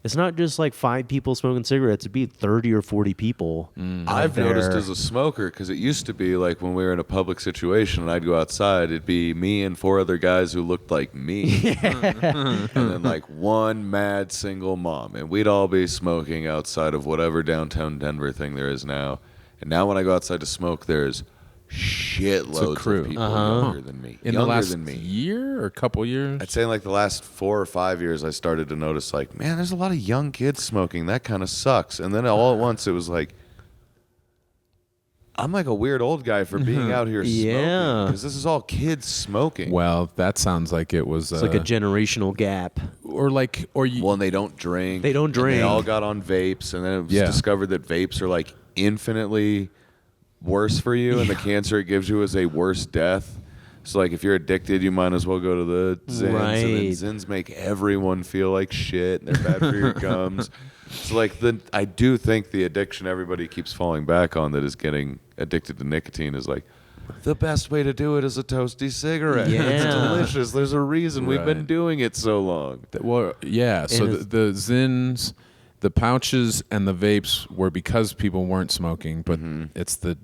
[SPEAKER 2] it's not just like 5 people smoking cigarettes. It'd be 30 or 40 people.
[SPEAKER 1] I've noticed as a smoker, because it used to be like when we were in a public situation and I'd go outside, it'd be me and 4 other guys who looked like me. And then like one mad single mom. And we'd all be smoking outside of whatever downtown Denver thing there is now. And now when I go outside to smoke, there's shitloads
[SPEAKER 3] crew.
[SPEAKER 1] of people younger than me.
[SPEAKER 3] In
[SPEAKER 1] younger
[SPEAKER 3] the last
[SPEAKER 1] than me.
[SPEAKER 3] year or a couple years?
[SPEAKER 1] I'd say in like the last 4 or 5 years, I started to notice like, man, there's a lot of young kids smoking. That kind of sucks. And then all at once, it was like, I'm like a weird old guy for being out here smoking.
[SPEAKER 2] Yeah.
[SPEAKER 1] Because this is all kids smoking.
[SPEAKER 3] Well, that sounds like it was
[SPEAKER 2] It's like a generational gap.
[SPEAKER 3] or you.
[SPEAKER 1] Well, and they don't drink.
[SPEAKER 2] They don't
[SPEAKER 1] and
[SPEAKER 2] drink.
[SPEAKER 1] they all got on vapes. And then it was discovered that vapes are like infinitely worse for you. And the cancer it gives you is a worse death. So like if you're addicted, you might as well go to the Zins.
[SPEAKER 2] Right.
[SPEAKER 1] And then Zins make everyone feel like shit. And they're bad for your gums. So like I do think the addiction everybody keeps falling back on that is getting addicted to nicotine is like, the best way to do it is a toasty cigarette.
[SPEAKER 2] Yeah.
[SPEAKER 1] It's delicious. There's a reason we've been
[SPEAKER 3] Right.
[SPEAKER 1] doing it so long.
[SPEAKER 3] Well, yeah. So
[SPEAKER 2] And
[SPEAKER 3] the Zins, the pouches, and the vapes were because people weren't smoking, but it's that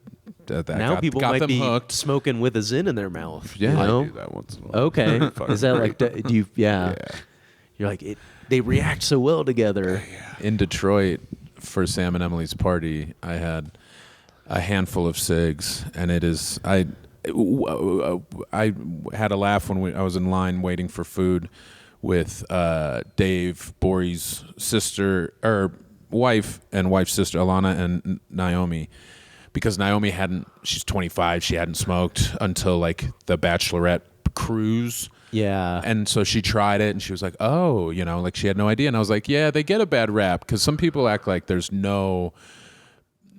[SPEAKER 2] Now people
[SPEAKER 3] got
[SPEAKER 2] might
[SPEAKER 3] them
[SPEAKER 2] be
[SPEAKER 3] hooked.
[SPEAKER 2] smoking with a Zin in their mouth.
[SPEAKER 3] Yeah.
[SPEAKER 2] you
[SPEAKER 1] I
[SPEAKER 2] know?
[SPEAKER 1] do that once in a while.
[SPEAKER 2] Okay.
[SPEAKER 1] Fucking
[SPEAKER 2] Is that like,
[SPEAKER 1] great.
[SPEAKER 2] do you? Yeah.
[SPEAKER 1] Yeah.
[SPEAKER 2] You're like they react so well together.
[SPEAKER 3] In Detroit for Sam and Emily's party, I had a handful of cigs, and I had a laugh when I was in line waiting for food with Dave Borey's sister or wife and wife's sister Alana and Naomi, because Naomi she's 25, she hadn't smoked until like the Bachelorette cruise.
[SPEAKER 2] Yeah.
[SPEAKER 3] And so she tried it and she was like, oh, like she had no idea. And I was like, yeah, they get a bad rap because some people act like there's no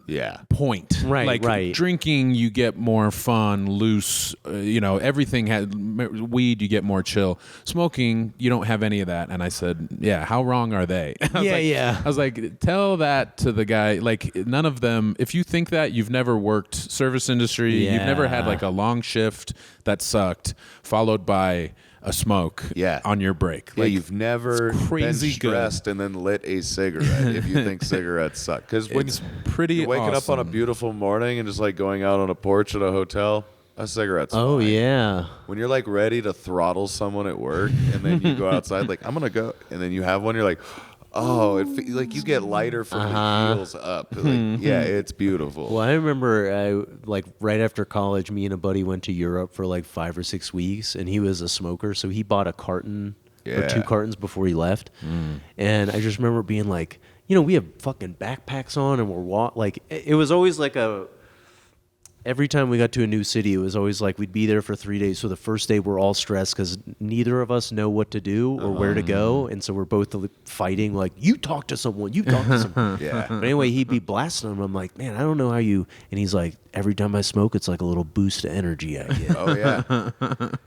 [SPEAKER 1] Yeah.
[SPEAKER 3] point.
[SPEAKER 2] Right,
[SPEAKER 3] like
[SPEAKER 2] right.
[SPEAKER 3] drinking, you get more fun, loose, everything weed, you get more chill. Smoking, you don't have any of that. And I said, yeah, how wrong are they? I was like, tell that to the guy. Like none of them, if you think that, you've never worked service industry, you've never had like a long shift that sucked, followed by a smoke on your break.
[SPEAKER 1] Yeah, you've never
[SPEAKER 3] crazy
[SPEAKER 1] been stressed and then lit a cigarette if you think cigarettes suck. Because when
[SPEAKER 3] It's pretty
[SPEAKER 1] you're waking up on a
[SPEAKER 3] awesome.
[SPEAKER 1] beautiful morning and just like going out on a porch at a hotel, a cigarette's
[SPEAKER 2] Oh
[SPEAKER 1] fine.
[SPEAKER 2] yeah.
[SPEAKER 1] When you're like ready to throttle someone at work and then you go outside like, I'm going to go. And then you have one, you're like, oh, like you get lighter from the heels up. Like, yeah, it's beautiful.
[SPEAKER 2] Well, I remember like right after college, me and a buddy went to Europe for like 5 or 6 weeks, and he was a smoker, so he bought a carton or 2 cartons before he left. And I just remember being like, we have fucking backpacks on, and we're like, it was always like every time we got to a new city, it was always like we'd be there for 3 days. So the first day we're all stressed because neither of us know what to do or where to go. And so we're both fighting like, you talk to someone, you talk to someone.
[SPEAKER 1] Yeah.
[SPEAKER 2] But anyway, he'd be blasting him. I'm like, man, I don't know how you... And he's like, every time I smoke, it's like a little boost of energy I get.
[SPEAKER 1] Oh, yeah.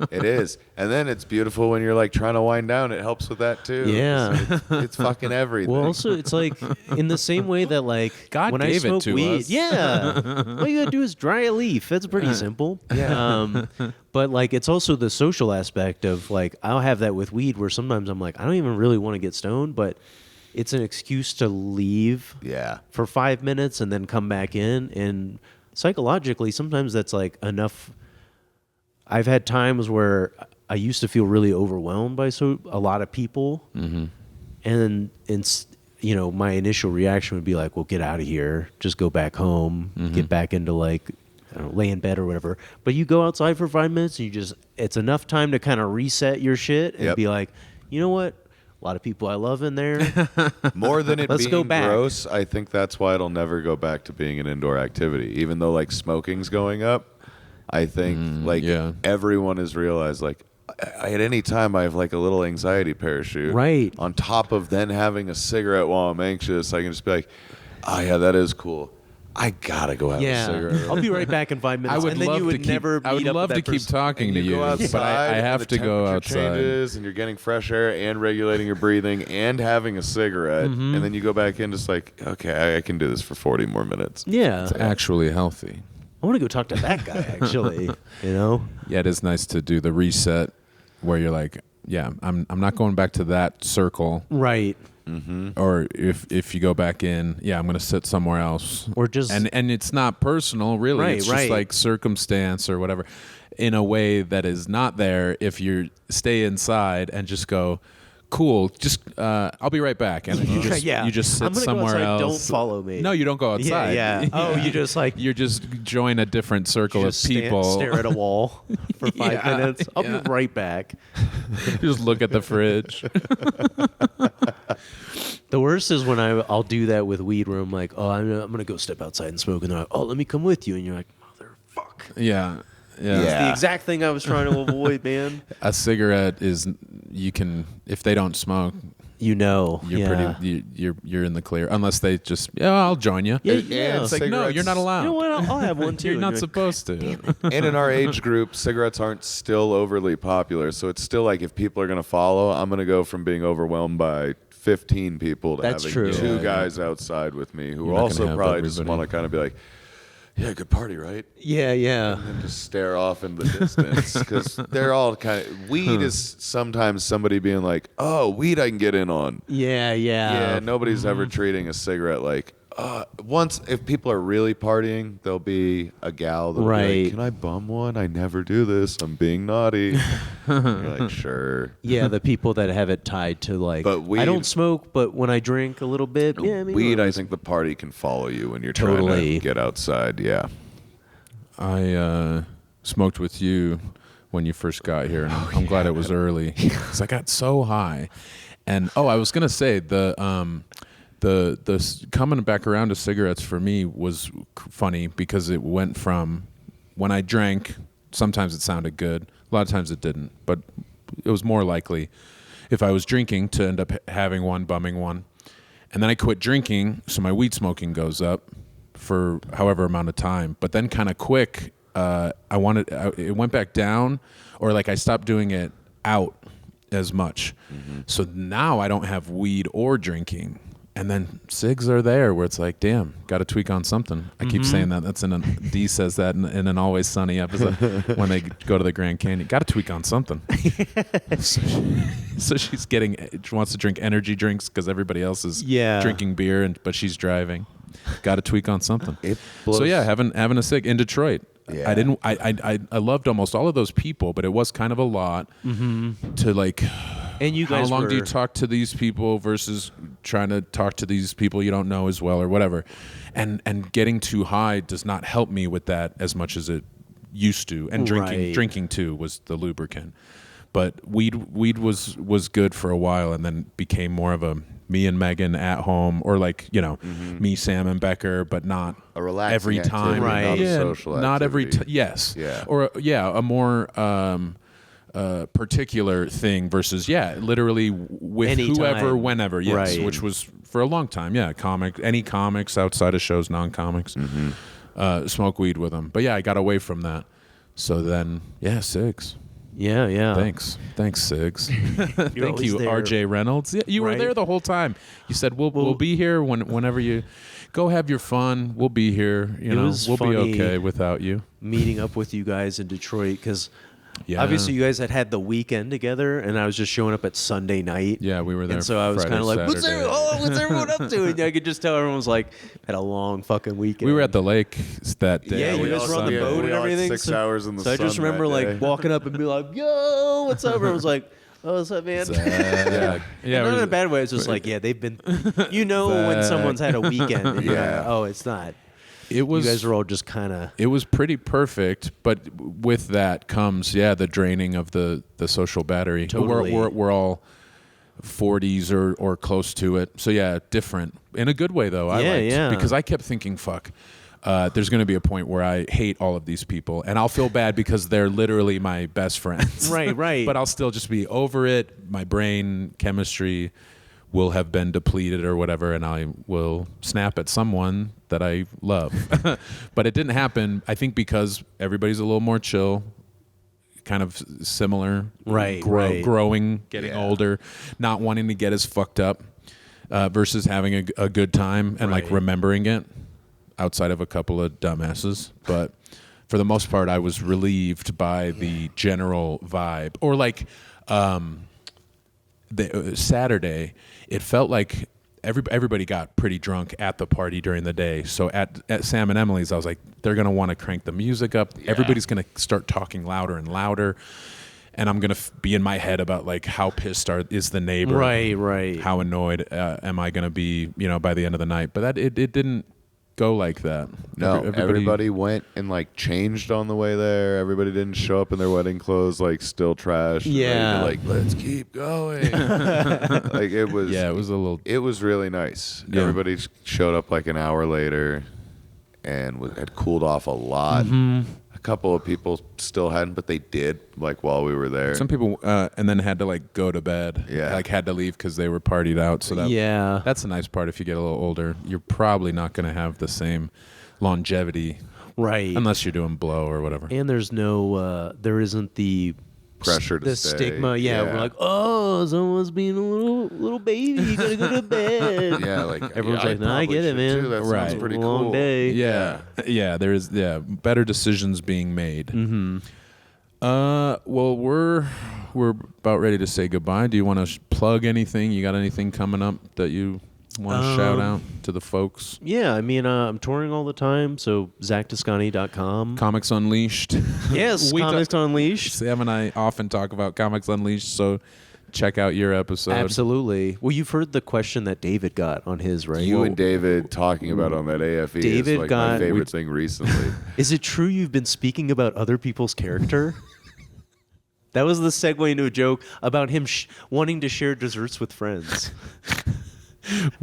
[SPEAKER 1] It is. And then it's beautiful when you're like trying to wind down. It helps with that too.
[SPEAKER 2] Yeah.
[SPEAKER 1] It's fucking everything.
[SPEAKER 2] Well, also, it's like in the same way that like
[SPEAKER 3] God
[SPEAKER 2] when
[SPEAKER 3] gave
[SPEAKER 2] I
[SPEAKER 3] it
[SPEAKER 2] smoke
[SPEAKER 3] to
[SPEAKER 2] weed,
[SPEAKER 3] us.
[SPEAKER 2] yeah, all you gotta do is dry a leaf. That's pretty simple. Yeah. But like, it's also the social aspect of like, I'll have that with weed where sometimes I'm like, I don't even really want to get stoned, but it's an excuse to leave
[SPEAKER 1] Yeah.
[SPEAKER 2] for 5 minutes and then come back in. And psychologically, sometimes that's like enough. I've had times where I used to feel really overwhelmed by a lot of people, and you know, my initial reaction would be like, well, get out of here, just go back home, get back into like, I don't know, lay in bed or whatever. But you go outside for 5 minutes and it's enough time to kind of reset your shit and be like, you know what? A lot of people I love in there.
[SPEAKER 1] More than it
[SPEAKER 2] Let's
[SPEAKER 1] being
[SPEAKER 2] go back.
[SPEAKER 1] gross, I think that's why it'll never go back to being an indoor activity. Even though like smoking's going up, I think everyone has realized like at any time I have like a little anxiety parachute.
[SPEAKER 2] Right.
[SPEAKER 1] On top of then having a cigarette while I'm anxious, I can just be like, oh yeah, that is cool. I gotta go have a cigarette.
[SPEAKER 2] I'll be right back in 5 minutes.
[SPEAKER 3] I would
[SPEAKER 2] and then
[SPEAKER 3] love
[SPEAKER 2] you would
[SPEAKER 3] to keep.
[SPEAKER 2] never
[SPEAKER 3] I would
[SPEAKER 2] meet up
[SPEAKER 3] love
[SPEAKER 2] with
[SPEAKER 3] to
[SPEAKER 2] that
[SPEAKER 3] keep
[SPEAKER 2] person.
[SPEAKER 3] talking to
[SPEAKER 1] You
[SPEAKER 3] you,
[SPEAKER 1] go outside,
[SPEAKER 3] but I
[SPEAKER 1] and
[SPEAKER 3] have
[SPEAKER 1] the
[SPEAKER 3] to go
[SPEAKER 1] temperature
[SPEAKER 3] outside.
[SPEAKER 1] changes, and you're getting fresh air and regulating your breathing and having a cigarette, and then you go back in just like, okay, I can do this for 40 more minutes.
[SPEAKER 2] Yeah.
[SPEAKER 3] It's actually healthy.
[SPEAKER 2] I want to go talk to that guy, actually. You know?
[SPEAKER 3] Yeah, it is nice to do the reset where you're like, yeah, I'm not going back to that circle.
[SPEAKER 2] Right.
[SPEAKER 3] Or if you go back in, yeah, I'm going to sit somewhere else.
[SPEAKER 2] Or just...
[SPEAKER 3] And it's not personal, really.
[SPEAKER 2] Right,
[SPEAKER 3] it's just like circumstance or whatever in a way that is not there if you stay inside and just go, cool, just I'll be right back. And you just, you just sit
[SPEAKER 2] I'm gonna
[SPEAKER 3] somewhere
[SPEAKER 2] go outside,
[SPEAKER 3] else.
[SPEAKER 2] Don't follow me.
[SPEAKER 3] No, you don't go outside.
[SPEAKER 2] Yeah. Oh, you just like...
[SPEAKER 3] You just join a different circle of
[SPEAKER 2] just
[SPEAKER 3] people.
[SPEAKER 2] Stare at a wall for 5 minutes. I'll be right back.
[SPEAKER 3] Just look at the fridge.
[SPEAKER 2] The worst is when I'll do that with weed where I'm like, oh, I'm going to go step outside and smoke. And they're like, oh, let me come with you. And you're like, motherfuck.
[SPEAKER 3] Yeah.
[SPEAKER 2] It's the exact thing I was trying to avoid, man.
[SPEAKER 3] A cigarette is, you can, if they don't smoke,
[SPEAKER 2] You know.
[SPEAKER 3] you're pretty, you're in the clear. Unless they just, I'll join you.
[SPEAKER 2] Yeah.
[SPEAKER 3] It's like, no,
[SPEAKER 1] Cigarettes-
[SPEAKER 3] you're not allowed.
[SPEAKER 2] You know what? I'll have one too.
[SPEAKER 3] You're
[SPEAKER 2] And
[SPEAKER 3] not
[SPEAKER 2] like,
[SPEAKER 3] supposed to.
[SPEAKER 1] And in our age group, cigarettes aren't still overly popular. So it's still like if people are going to follow, I'm going to go from being overwhelmed by 15 people to
[SPEAKER 2] That's
[SPEAKER 1] having
[SPEAKER 2] true.
[SPEAKER 1] two
[SPEAKER 3] Yeah,
[SPEAKER 1] guys outside with me who
[SPEAKER 3] You're not gonna
[SPEAKER 1] also
[SPEAKER 3] have
[SPEAKER 1] probably just
[SPEAKER 3] everybody.
[SPEAKER 1] want to kind of be like, yeah, good party, right?
[SPEAKER 2] Yeah.
[SPEAKER 1] And just stare off in the distance because they're all kind of, weed is sometimes somebody being like, oh, weed I can get in on.
[SPEAKER 2] Yeah.
[SPEAKER 1] Yeah, nobody's ever treating a cigarette like, once, if people are really partying, there'll be a gal that'll be
[SPEAKER 2] Right.
[SPEAKER 1] like, can I bum one? I never do this. I'm being naughty. You're like, sure.
[SPEAKER 2] Yeah, the people that have it tied to like,
[SPEAKER 1] But weed-
[SPEAKER 2] I don't smoke, but when I drink a little bit, yeah, maybe
[SPEAKER 1] Weed,
[SPEAKER 2] I'll-
[SPEAKER 1] I think the party can follow you when you're trying
[SPEAKER 2] Totally.
[SPEAKER 1] to get outside. Yeah.
[SPEAKER 3] I smoked with you when you first got here, and I'm glad it was early because I got so high. And I was gonna say the coming back around to cigarettes for me was funny because it went from when I drank, sometimes it sounded good, a lot of times it didn't, but it was more likely if I was drinking to end up having one, bumming one, and then I quit drinking, so my weed smoking goes up for however amount of time, but then kind of quick, it went back down, or like I stopped doing it out as much. So now I don't have weed or drinking. And then cigs are there where it's like, damn, got to tweak on something. I keep saying that. That's D says that in an Always Sunny episode when they go to the Grand Canyon. Got to tweak on something. So she's she wants to drink energy drinks because everybody else is drinking beer, but she's driving. Got to tweak on something. So yeah, having a cig in Detroit.
[SPEAKER 1] Yeah.
[SPEAKER 3] I loved almost all of those people, but it was kind of a lot to like.
[SPEAKER 2] And you guys
[SPEAKER 3] how long do you
[SPEAKER 2] were-
[SPEAKER 3] talk to these people versus trying to talk to these people you don't know as well or whatever, and getting too high does not help me with that as much as it used to. And drinking too was the lubricant, but weed was good for a while and then became more of a me and Megan at home, or like, you know, me, Sam, and Becker, but not
[SPEAKER 1] A relaxing
[SPEAKER 3] every time.
[SPEAKER 1] activity, not a
[SPEAKER 3] Yeah,
[SPEAKER 1] social
[SPEAKER 3] not every
[SPEAKER 1] activity.
[SPEAKER 3] yes.
[SPEAKER 1] Yeah.
[SPEAKER 3] Or a more particular thing versus literally with
[SPEAKER 2] Anytime.
[SPEAKER 3] whoever, whenever. Yes,
[SPEAKER 2] Right.
[SPEAKER 3] which was for a long time. Yeah, any comics outside of shows, non-comics. Smoke weed with them. But yeah, I got away from that. So then, Sigs.
[SPEAKER 2] Yeah.
[SPEAKER 3] Thanks, Sigs. Thank
[SPEAKER 2] always
[SPEAKER 3] you,
[SPEAKER 2] there.
[SPEAKER 3] R.J. Reynolds. Yeah, you were
[SPEAKER 2] Right?
[SPEAKER 3] there the whole time. You said we'll be here whenever you go have your fun. We'll be here. You know,
[SPEAKER 2] was
[SPEAKER 3] we'll
[SPEAKER 2] funny.
[SPEAKER 3] be okay without you.
[SPEAKER 2] Meeting up with you guys in Detroit because
[SPEAKER 3] Yeah.
[SPEAKER 2] obviously you guys had the weekend together, and I was just showing up at Sunday night.
[SPEAKER 3] Yeah, we were there.
[SPEAKER 2] And so I was
[SPEAKER 3] Friday,
[SPEAKER 2] kind of like, what's
[SPEAKER 3] Saturday.
[SPEAKER 2] everyone up to? And I could just tell everyone was like, had a long fucking weekend.
[SPEAKER 3] We were at the lake that day.
[SPEAKER 2] Yeah, you
[SPEAKER 1] we
[SPEAKER 2] guys
[SPEAKER 1] all-
[SPEAKER 2] were on the
[SPEAKER 1] yeah,
[SPEAKER 2] boat
[SPEAKER 1] we
[SPEAKER 2] and
[SPEAKER 1] all had
[SPEAKER 2] everything.
[SPEAKER 1] 6 hours in the
[SPEAKER 2] So I just
[SPEAKER 1] sun
[SPEAKER 2] remember
[SPEAKER 1] that
[SPEAKER 2] like
[SPEAKER 1] day.
[SPEAKER 2] walking up and be like, yo, what's up? Everyone was like, oh, what's up, man?
[SPEAKER 3] Yeah,
[SPEAKER 2] And not in a bad way. It's just like, they've been, when someone's had a weekend. And you're
[SPEAKER 1] Yeah.
[SPEAKER 2] like, oh, it's not.
[SPEAKER 3] It was.
[SPEAKER 2] You guys are all just kind of.
[SPEAKER 3] It was pretty perfect, but with that comes the draining of the social battery.
[SPEAKER 2] Totally.
[SPEAKER 3] We're all 40s or close to it, so different in a good way though. I liked, because I kept thinking, fuck. There's going to be a point where I hate all of these people, and I'll feel bad because they're literally my best friends.
[SPEAKER 2] Right.
[SPEAKER 3] But I'll still just be over it. My brain chemistry will have been depleted or whatever, and I will snap at someone that I love. But it didn't happen, I think, because everybody's a little more chill, kind of similar.
[SPEAKER 2] Right.
[SPEAKER 3] Growing, getting older, not wanting to get as fucked up versus having a good time and like remembering it. Outside of a couple of dumbasses, but for the most part, I was relieved by the general vibe. Or like the Saturday, it felt like everybody got pretty drunk at the party during the day. So at Sam and Emily's, I was like, they're gonna want to crank the music up. Yeah. Everybody's gonna start talking louder and louder. And I'm gonna be in my head about like how pissed is the neighbor,
[SPEAKER 2] Right.
[SPEAKER 3] How annoyed am I gonna be, by the end of the night? But it didn't go like that.
[SPEAKER 1] No, everybody went and like changed on the way there. Everybody didn't show up in their wedding clothes, like still trashed.
[SPEAKER 2] Yeah.
[SPEAKER 1] Like let's keep going. Like it was.
[SPEAKER 3] Yeah, it was a little.
[SPEAKER 1] It was really nice.
[SPEAKER 3] Yeah.
[SPEAKER 1] Everybody showed up like an hour later, and had cooled off a lot. A couple of people still hadn't, but they did like while we were there.
[SPEAKER 3] Some people and then had to like go to bed.
[SPEAKER 1] Yeah.
[SPEAKER 3] Like had to leave because they were partied out. So that's the nice part. If you get a little older, you're probably not going to have the same longevity,
[SPEAKER 2] Right.
[SPEAKER 3] unless you're doing blow or whatever.
[SPEAKER 2] And there's no, there isn't the
[SPEAKER 1] Pressure to
[SPEAKER 2] the
[SPEAKER 1] stay.
[SPEAKER 2] stigma. Yeah,
[SPEAKER 1] Yeah.
[SPEAKER 2] we're like, oh, someone's being a little baby. You gotta go to bed.
[SPEAKER 1] Yeah, like
[SPEAKER 2] Everyone's like, no, I
[SPEAKER 1] probably
[SPEAKER 2] get it,
[SPEAKER 1] should
[SPEAKER 2] man.
[SPEAKER 1] too. That
[SPEAKER 3] Right.
[SPEAKER 1] sounds pretty
[SPEAKER 2] Long
[SPEAKER 1] cool.
[SPEAKER 2] day.
[SPEAKER 3] Yeah, there is better decisions being made.
[SPEAKER 2] Mm-hmm.
[SPEAKER 3] Well, we're about ready to say goodbye. Do you want to plug anything? You got anything coming up that you want to shout out to the folks?
[SPEAKER 2] Yeah, I mean, I'm touring all the time, so ZakToscani.com.
[SPEAKER 3] Comics Unleashed.
[SPEAKER 2] Yes, Comics Unleashed.
[SPEAKER 3] Sam and I often talk about Comics Unleashed, so check out your episode.
[SPEAKER 2] Absolutely. Well, you've heard the question that David got on his, right?
[SPEAKER 1] You and David talking about on that AFE
[SPEAKER 2] David
[SPEAKER 1] is like
[SPEAKER 2] got-
[SPEAKER 1] my favorite thing recently.
[SPEAKER 2] Is it true you've been speaking about other people's character? That was the segue into a joke about him wanting to share desserts with friends.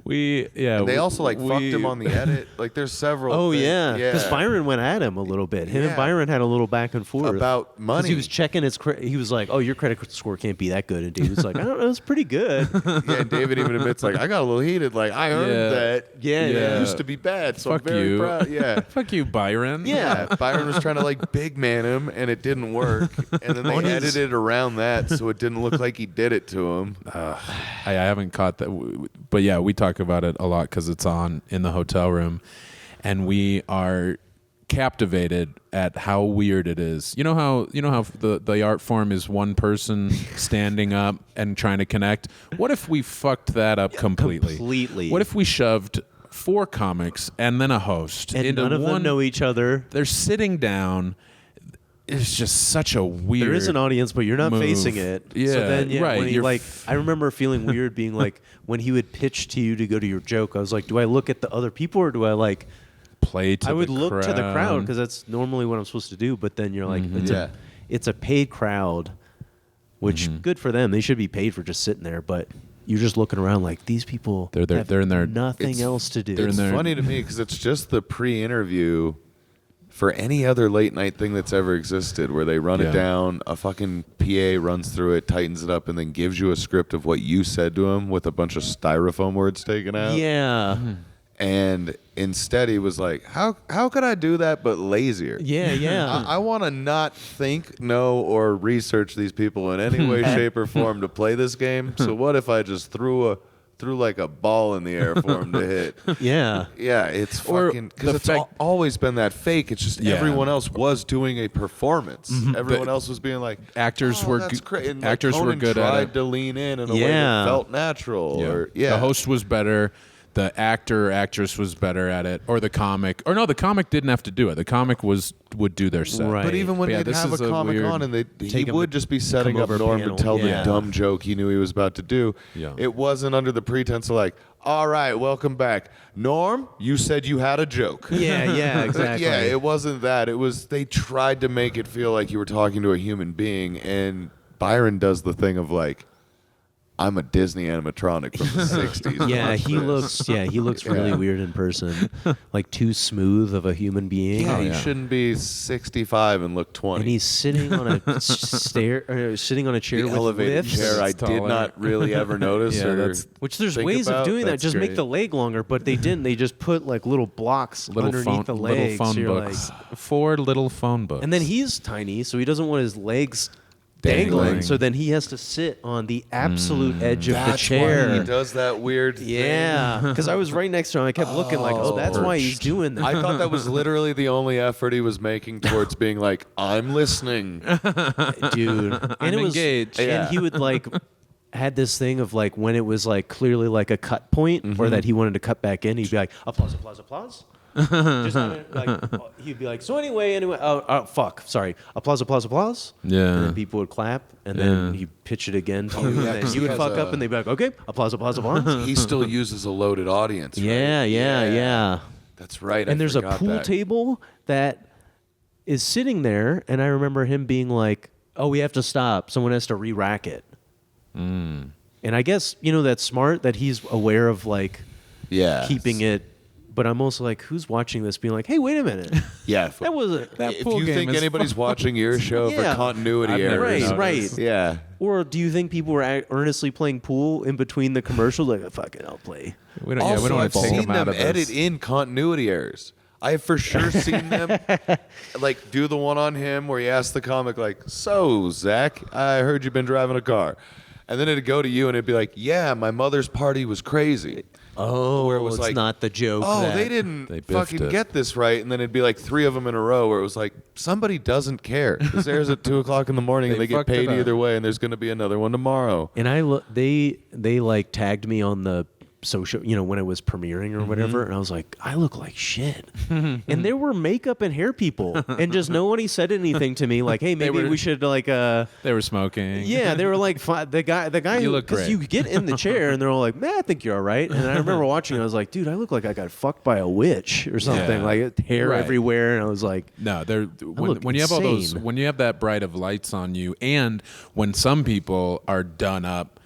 [SPEAKER 1] They also like fucked him on the edit. Like there's several.
[SPEAKER 2] Oh
[SPEAKER 1] things.
[SPEAKER 2] yeah, because Byron went at him a little bit. Him and
[SPEAKER 1] Yeah.
[SPEAKER 2] Byron had a little back and forth
[SPEAKER 1] About
[SPEAKER 2] 'Cause
[SPEAKER 1] money.
[SPEAKER 2] he was checking his. He was like, "Oh, your credit score can't be that good." And David was like, "I don't know, it's pretty good."
[SPEAKER 1] Yeah, David even admits like I got a little heated. Like I earned
[SPEAKER 3] Yeah.
[SPEAKER 1] that.
[SPEAKER 2] Yeah,
[SPEAKER 1] It
[SPEAKER 2] yeah.
[SPEAKER 1] used to be bad, so
[SPEAKER 3] Fuck
[SPEAKER 1] I'm very
[SPEAKER 3] you.
[SPEAKER 1] proud. Yeah.
[SPEAKER 3] Fuck you, Byron.
[SPEAKER 2] Yeah.
[SPEAKER 1] Byron was trying to like big man him, and it didn't work. And then they edited around that, so it didn't look like he did it to him.
[SPEAKER 3] I haven't caught that, but yeah, we talk about it a lot because it's on in the hotel room, and we are captivated at how weird it is. You know how the art form is one person standing up and trying to connect. What if we fucked that up completely?
[SPEAKER 2] completely.
[SPEAKER 3] What if we shoved 4 comics and then a host
[SPEAKER 2] And
[SPEAKER 3] into
[SPEAKER 2] none of
[SPEAKER 3] one?
[SPEAKER 2] them know each other.
[SPEAKER 3] They're sitting down. It's just such a weird.
[SPEAKER 2] There is an audience, but you're not
[SPEAKER 3] move.
[SPEAKER 2] facing it.
[SPEAKER 3] Yeah,
[SPEAKER 2] so then,
[SPEAKER 3] right,
[SPEAKER 2] When he,
[SPEAKER 3] you're
[SPEAKER 2] like, I remember feeling weird being like, when he would pitch to you to go to your joke, I was like, do I look at the other people or do I like?
[SPEAKER 3] Play to
[SPEAKER 2] I would
[SPEAKER 3] the
[SPEAKER 2] look to the crowd
[SPEAKER 3] crowd.
[SPEAKER 2] because that's normally what I'm supposed to do. But then you're like,
[SPEAKER 1] Yeah.
[SPEAKER 2] it's a paid crowd, which good for them. They should be paid for just sitting there. But you're just looking around like these people.
[SPEAKER 3] They're in their
[SPEAKER 2] nothing else to do.
[SPEAKER 1] It's funny to me because it's just the pre-interview for any other late night thing that's ever existed, where they run it down, a fucking PA runs through it, tightens it up, and then gives you a script of what you said to him with a bunch of styrofoam words taken out.
[SPEAKER 2] Yeah.
[SPEAKER 1] And instead he was like, how could I do that but lazier?
[SPEAKER 2] Yeah.
[SPEAKER 1] I want to not think, know, or research these people in any way, shape, or form to play this game. So what if I just threw like a ball in the air for him to hit?
[SPEAKER 2] Yeah.
[SPEAKER 1] Yeah, it's fucking, because it's always been that fake. It's just everyone else was doing a performance. Everyone else was being like,
[SPEAKER 3] actors were good. Actors
[SPEAKER 1] Conan
[SPEAKER 3] were good at
[SPEAKER 1] tried
[SPEAKER 3] it.
[SPEAKER 1] to lean in a way that felt natural. Or,
[SPEAKER 3] The host was better. The actor or actress was better at it, or the comic. Or no, the comic didn't have to do it. The comic would do their set.
[SPEAKER 2] Right.
[SPEAKER 1] But even when they'd have a comic on and he would just be setting up Norm to tell the dumb joke he knew he was about to do, it wasn't under the pretense of like, all right, welcome back. Norm, you said you had a joke.
[SPEAKER 2] Yeah, exactly.
[SPEAKER 1] Yeah, it wasn't that. It was they tried to make it feel like you were talking to a human being, and Byron does the thing of like, I'm a Disney animatronic from the 60s.
[SPEAKER 2] Yeah, he looks really weird in person. Like too smooth of a human being.
[SPEAKER 1] Yeah, he shouldn't be 65 and look 20.
[SPEAKER 2] And he's sitting on a sitting on a chair
[SPEAKER 1] the
[SPEAKER 2] with
[SPEAKER 1] elevated
[SPEAKER 2] lifts.
[SPEAKER 1] chair I did not really ever notice.
[SPEAKER 2] Which there's ways of doing that. Just make the leg longer, but they didn't. They just put like little blocks underneath the legs.
[SPEAKER 3] Little phone books. Like, 4 little phone books.
[SPEAKER 2] And then he's tiny, so he doesn't want his legs dangling. So then he has to sit on the absolute edge of the chair.
[SPEAKER 1] Why he does that weird thing.
[SPEAKER 2] Yeah, because I was right next to him. I kept looking like, oh, that's why he's doing that.
[SPEAKER 1] I thought that was literally the only effort he was making towards being like, I'm listening.
[SPEAKER 2] Dude. And
[SPEAKER 3] I'm engaged.
[SPEAKER 2] And he would like had this thing of like when it was like clearly like a cut point or that he wanted to cut back in, he'd be like, applause, applause, applause. Just like he'd be like, so anyway, fuck, sorry, applause, applause, applause.
[SPEAKER 3] Yeah.
[SPEAKER 2] And then people would clap, and then he'd pitch it again to you, and then you would fuck up, and they'd be like, okay, applause, applause, applause.
[SPEAKER 1] He still uses a loaded audience. Right?
[SPEAKER 2] Yeah.
[SPEAKER 1] That's right.
[SPEAKER 2] And there's a pool table that is sitting there, and I remember him being like, oh, we have to stop. Someone has to re-rack it. And I guess, that's smart that he's aware of like keeping it. But I'm also like, who's watching this being like, hey, wait a minute.
[SPEAKER 1] Yeah.
[SPEAKER 2] That was
[SPEAKER 1] if you think anybody's watching your show for continuity errors.
[SPEAKER 2] Right.
[SPEAKER 1] Yeah.
[SPEAKER 2] Or do you think people were earnestly playing pool in between the commercials? Like, fuck it, I'll play.
[SPEAKER 3] We don't want to take
[SPEAKER 1] seen
[SPEAKER 3] them out
[SPEAKER 1] them
[SPEAKER 3] of
[SPEAKER 1] edit
[SPEAKER 3] this.
[SPEAKER 1] in continuity errors. I have for sure seen them like do the one on him where he asks the comic like, so Zach, I heard you've been driving a car. And then it'd go to you and it'd be like, yeah, my mother's party was crazy.
[SPEAKER 2] Oh,
[SPEAKER 1] where it was
[SPEAKER 2] it's
[SPEAKER 1] like,
[SPEAKER 2] not the joke.
[SPEAKER 1] They didn't fucking get this right. And then it'd be like 3 of them in a row where it was like, somebody doesn't care. This airs at 2 o'clock in the morning and they get paid either way. And there's going to be another one tomorrow.
[SPEAKER 2] And they like tagged me on the social, when it was premiering or whatever. And I was like, I look like shit. And there were makeup and hair people. And just nobody said anything to me like, hey, maybe we should like,
[SPEAKER 3] they were smoking.
[SPEAKER 2] Yeah, they were like, the guy
[SPEAKER 3] you look great.
[SPEAKER 2] Because you get in the chair and they're all like, man, I think you're all right. And I remember watching, I was like, dude, I look like I got fucked by a witch or something. Like hair everywhere. And I was like,
[SPEAKER 3] no, when you have all those, when you have that bright of lights on you, and when some people are done up,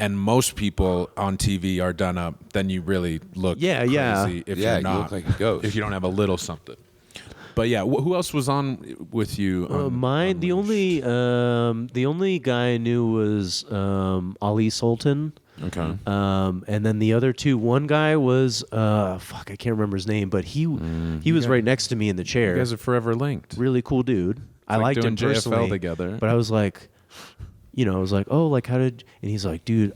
[SPEAKER 3] and most people on TV are done up, then you really look crazy if you're not.
[SPEAKER 1] You look like a ghost.
[SPEAKER 3] If you don't have a little something. But yeah, who else was on with you?
[SPEAKER 2] Mine, the only guy I knew was Ali Sultan.
[SPEAKER 3] Okay.
[SPEAKER 2] And then the other 2, one guy was I can't remember his name, but he was right next to me in the chair.
[SPEAKER 3] You guys are forever linked.
[SPEAKER 2] Really cool dude. I liked him personally.
[SPEAKER 3] JFL together.
[SPEAKER 2] But I was like, I was like, oh, like how did? And he's like, dude,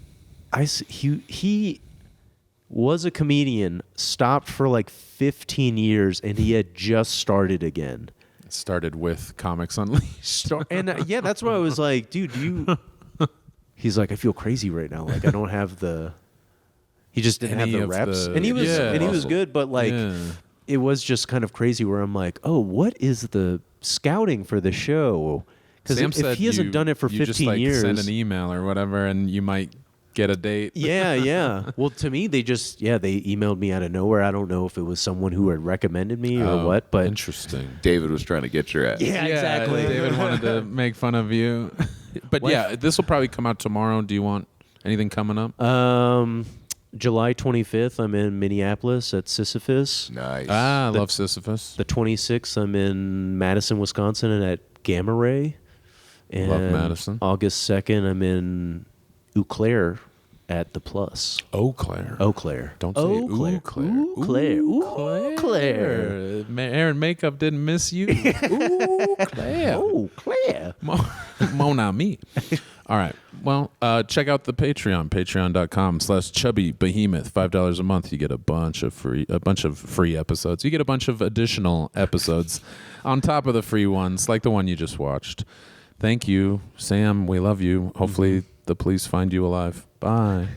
[SPEAKER 2] he was a comedian, stopped for like 15 years, and he had just started again.
[SPEAKER 3] Started with Comics Unleashed.
[SPEAKER 2] And that's why I was like, dude, He's like, I feel crazy right now. Like I don't have the. He just didn't have the reps, and he was good, but like, it was just kind of crazy. Where I'm like, oh, what is the scouting for the show? Because if he hasn't done it for 15
[SPEAKER 3] just, like,
[SPEAKER 2] years,
[SPEAKER 3] send an email or whatever, and you might get a date.
[SPEAKER 2] Yeah. Well, to me, they emailed me out of nowhere. I don't know if it was someone who had recommended me or what, but
[SPEAKER 3] interesting.
[SPEAKER 1] David was trying to get your ass.
[SPEAKER 2] Yeah, exactly.
[SPEAKER 3] David wanted to make fun of you. But this will probably come out tomorrow. Do you want Anything coming up?
[SPEAKER 2] July 25th, I'm in Minneapolis at Sisyphus.
[SPEAKER 1] Nice.
[SPEAKER 3] I love Sisyphus.
[SPEAKER 2] The 26th, I'm in Madison, Wisconsin, and at Gamma Ray. And
[SPEAKER 3] Love Madison.
[SPEAKER 2] August 2nd, I'm in Eau Claire at the Plus.
[SPEAKER 3] Eau Claire.
[SPEAKER 2] Eau Claire.
[SPEAKER 3] Don't say
[SPEAKER 2] Eau
[SPEAKER 3] Eau Claire.
[SPEAKER 2] Eau Claire. Eau Claire.
[SPEAKER 3] Aaron Makeup didn't miss you. Eau Claire.
[SPEAKER 2] Eau Claire.
[SPEAKER 3] Mon ami. All right. Well, check out the Patreon, patreon.com/Chubby Behemoth. $5 a month. You get a bunch of free episodes. You get a bunch of additional episodes on top of the free ones, like the one you just watched. Thank you, Sam. We love you. Hopefully the police find you alive. Bye.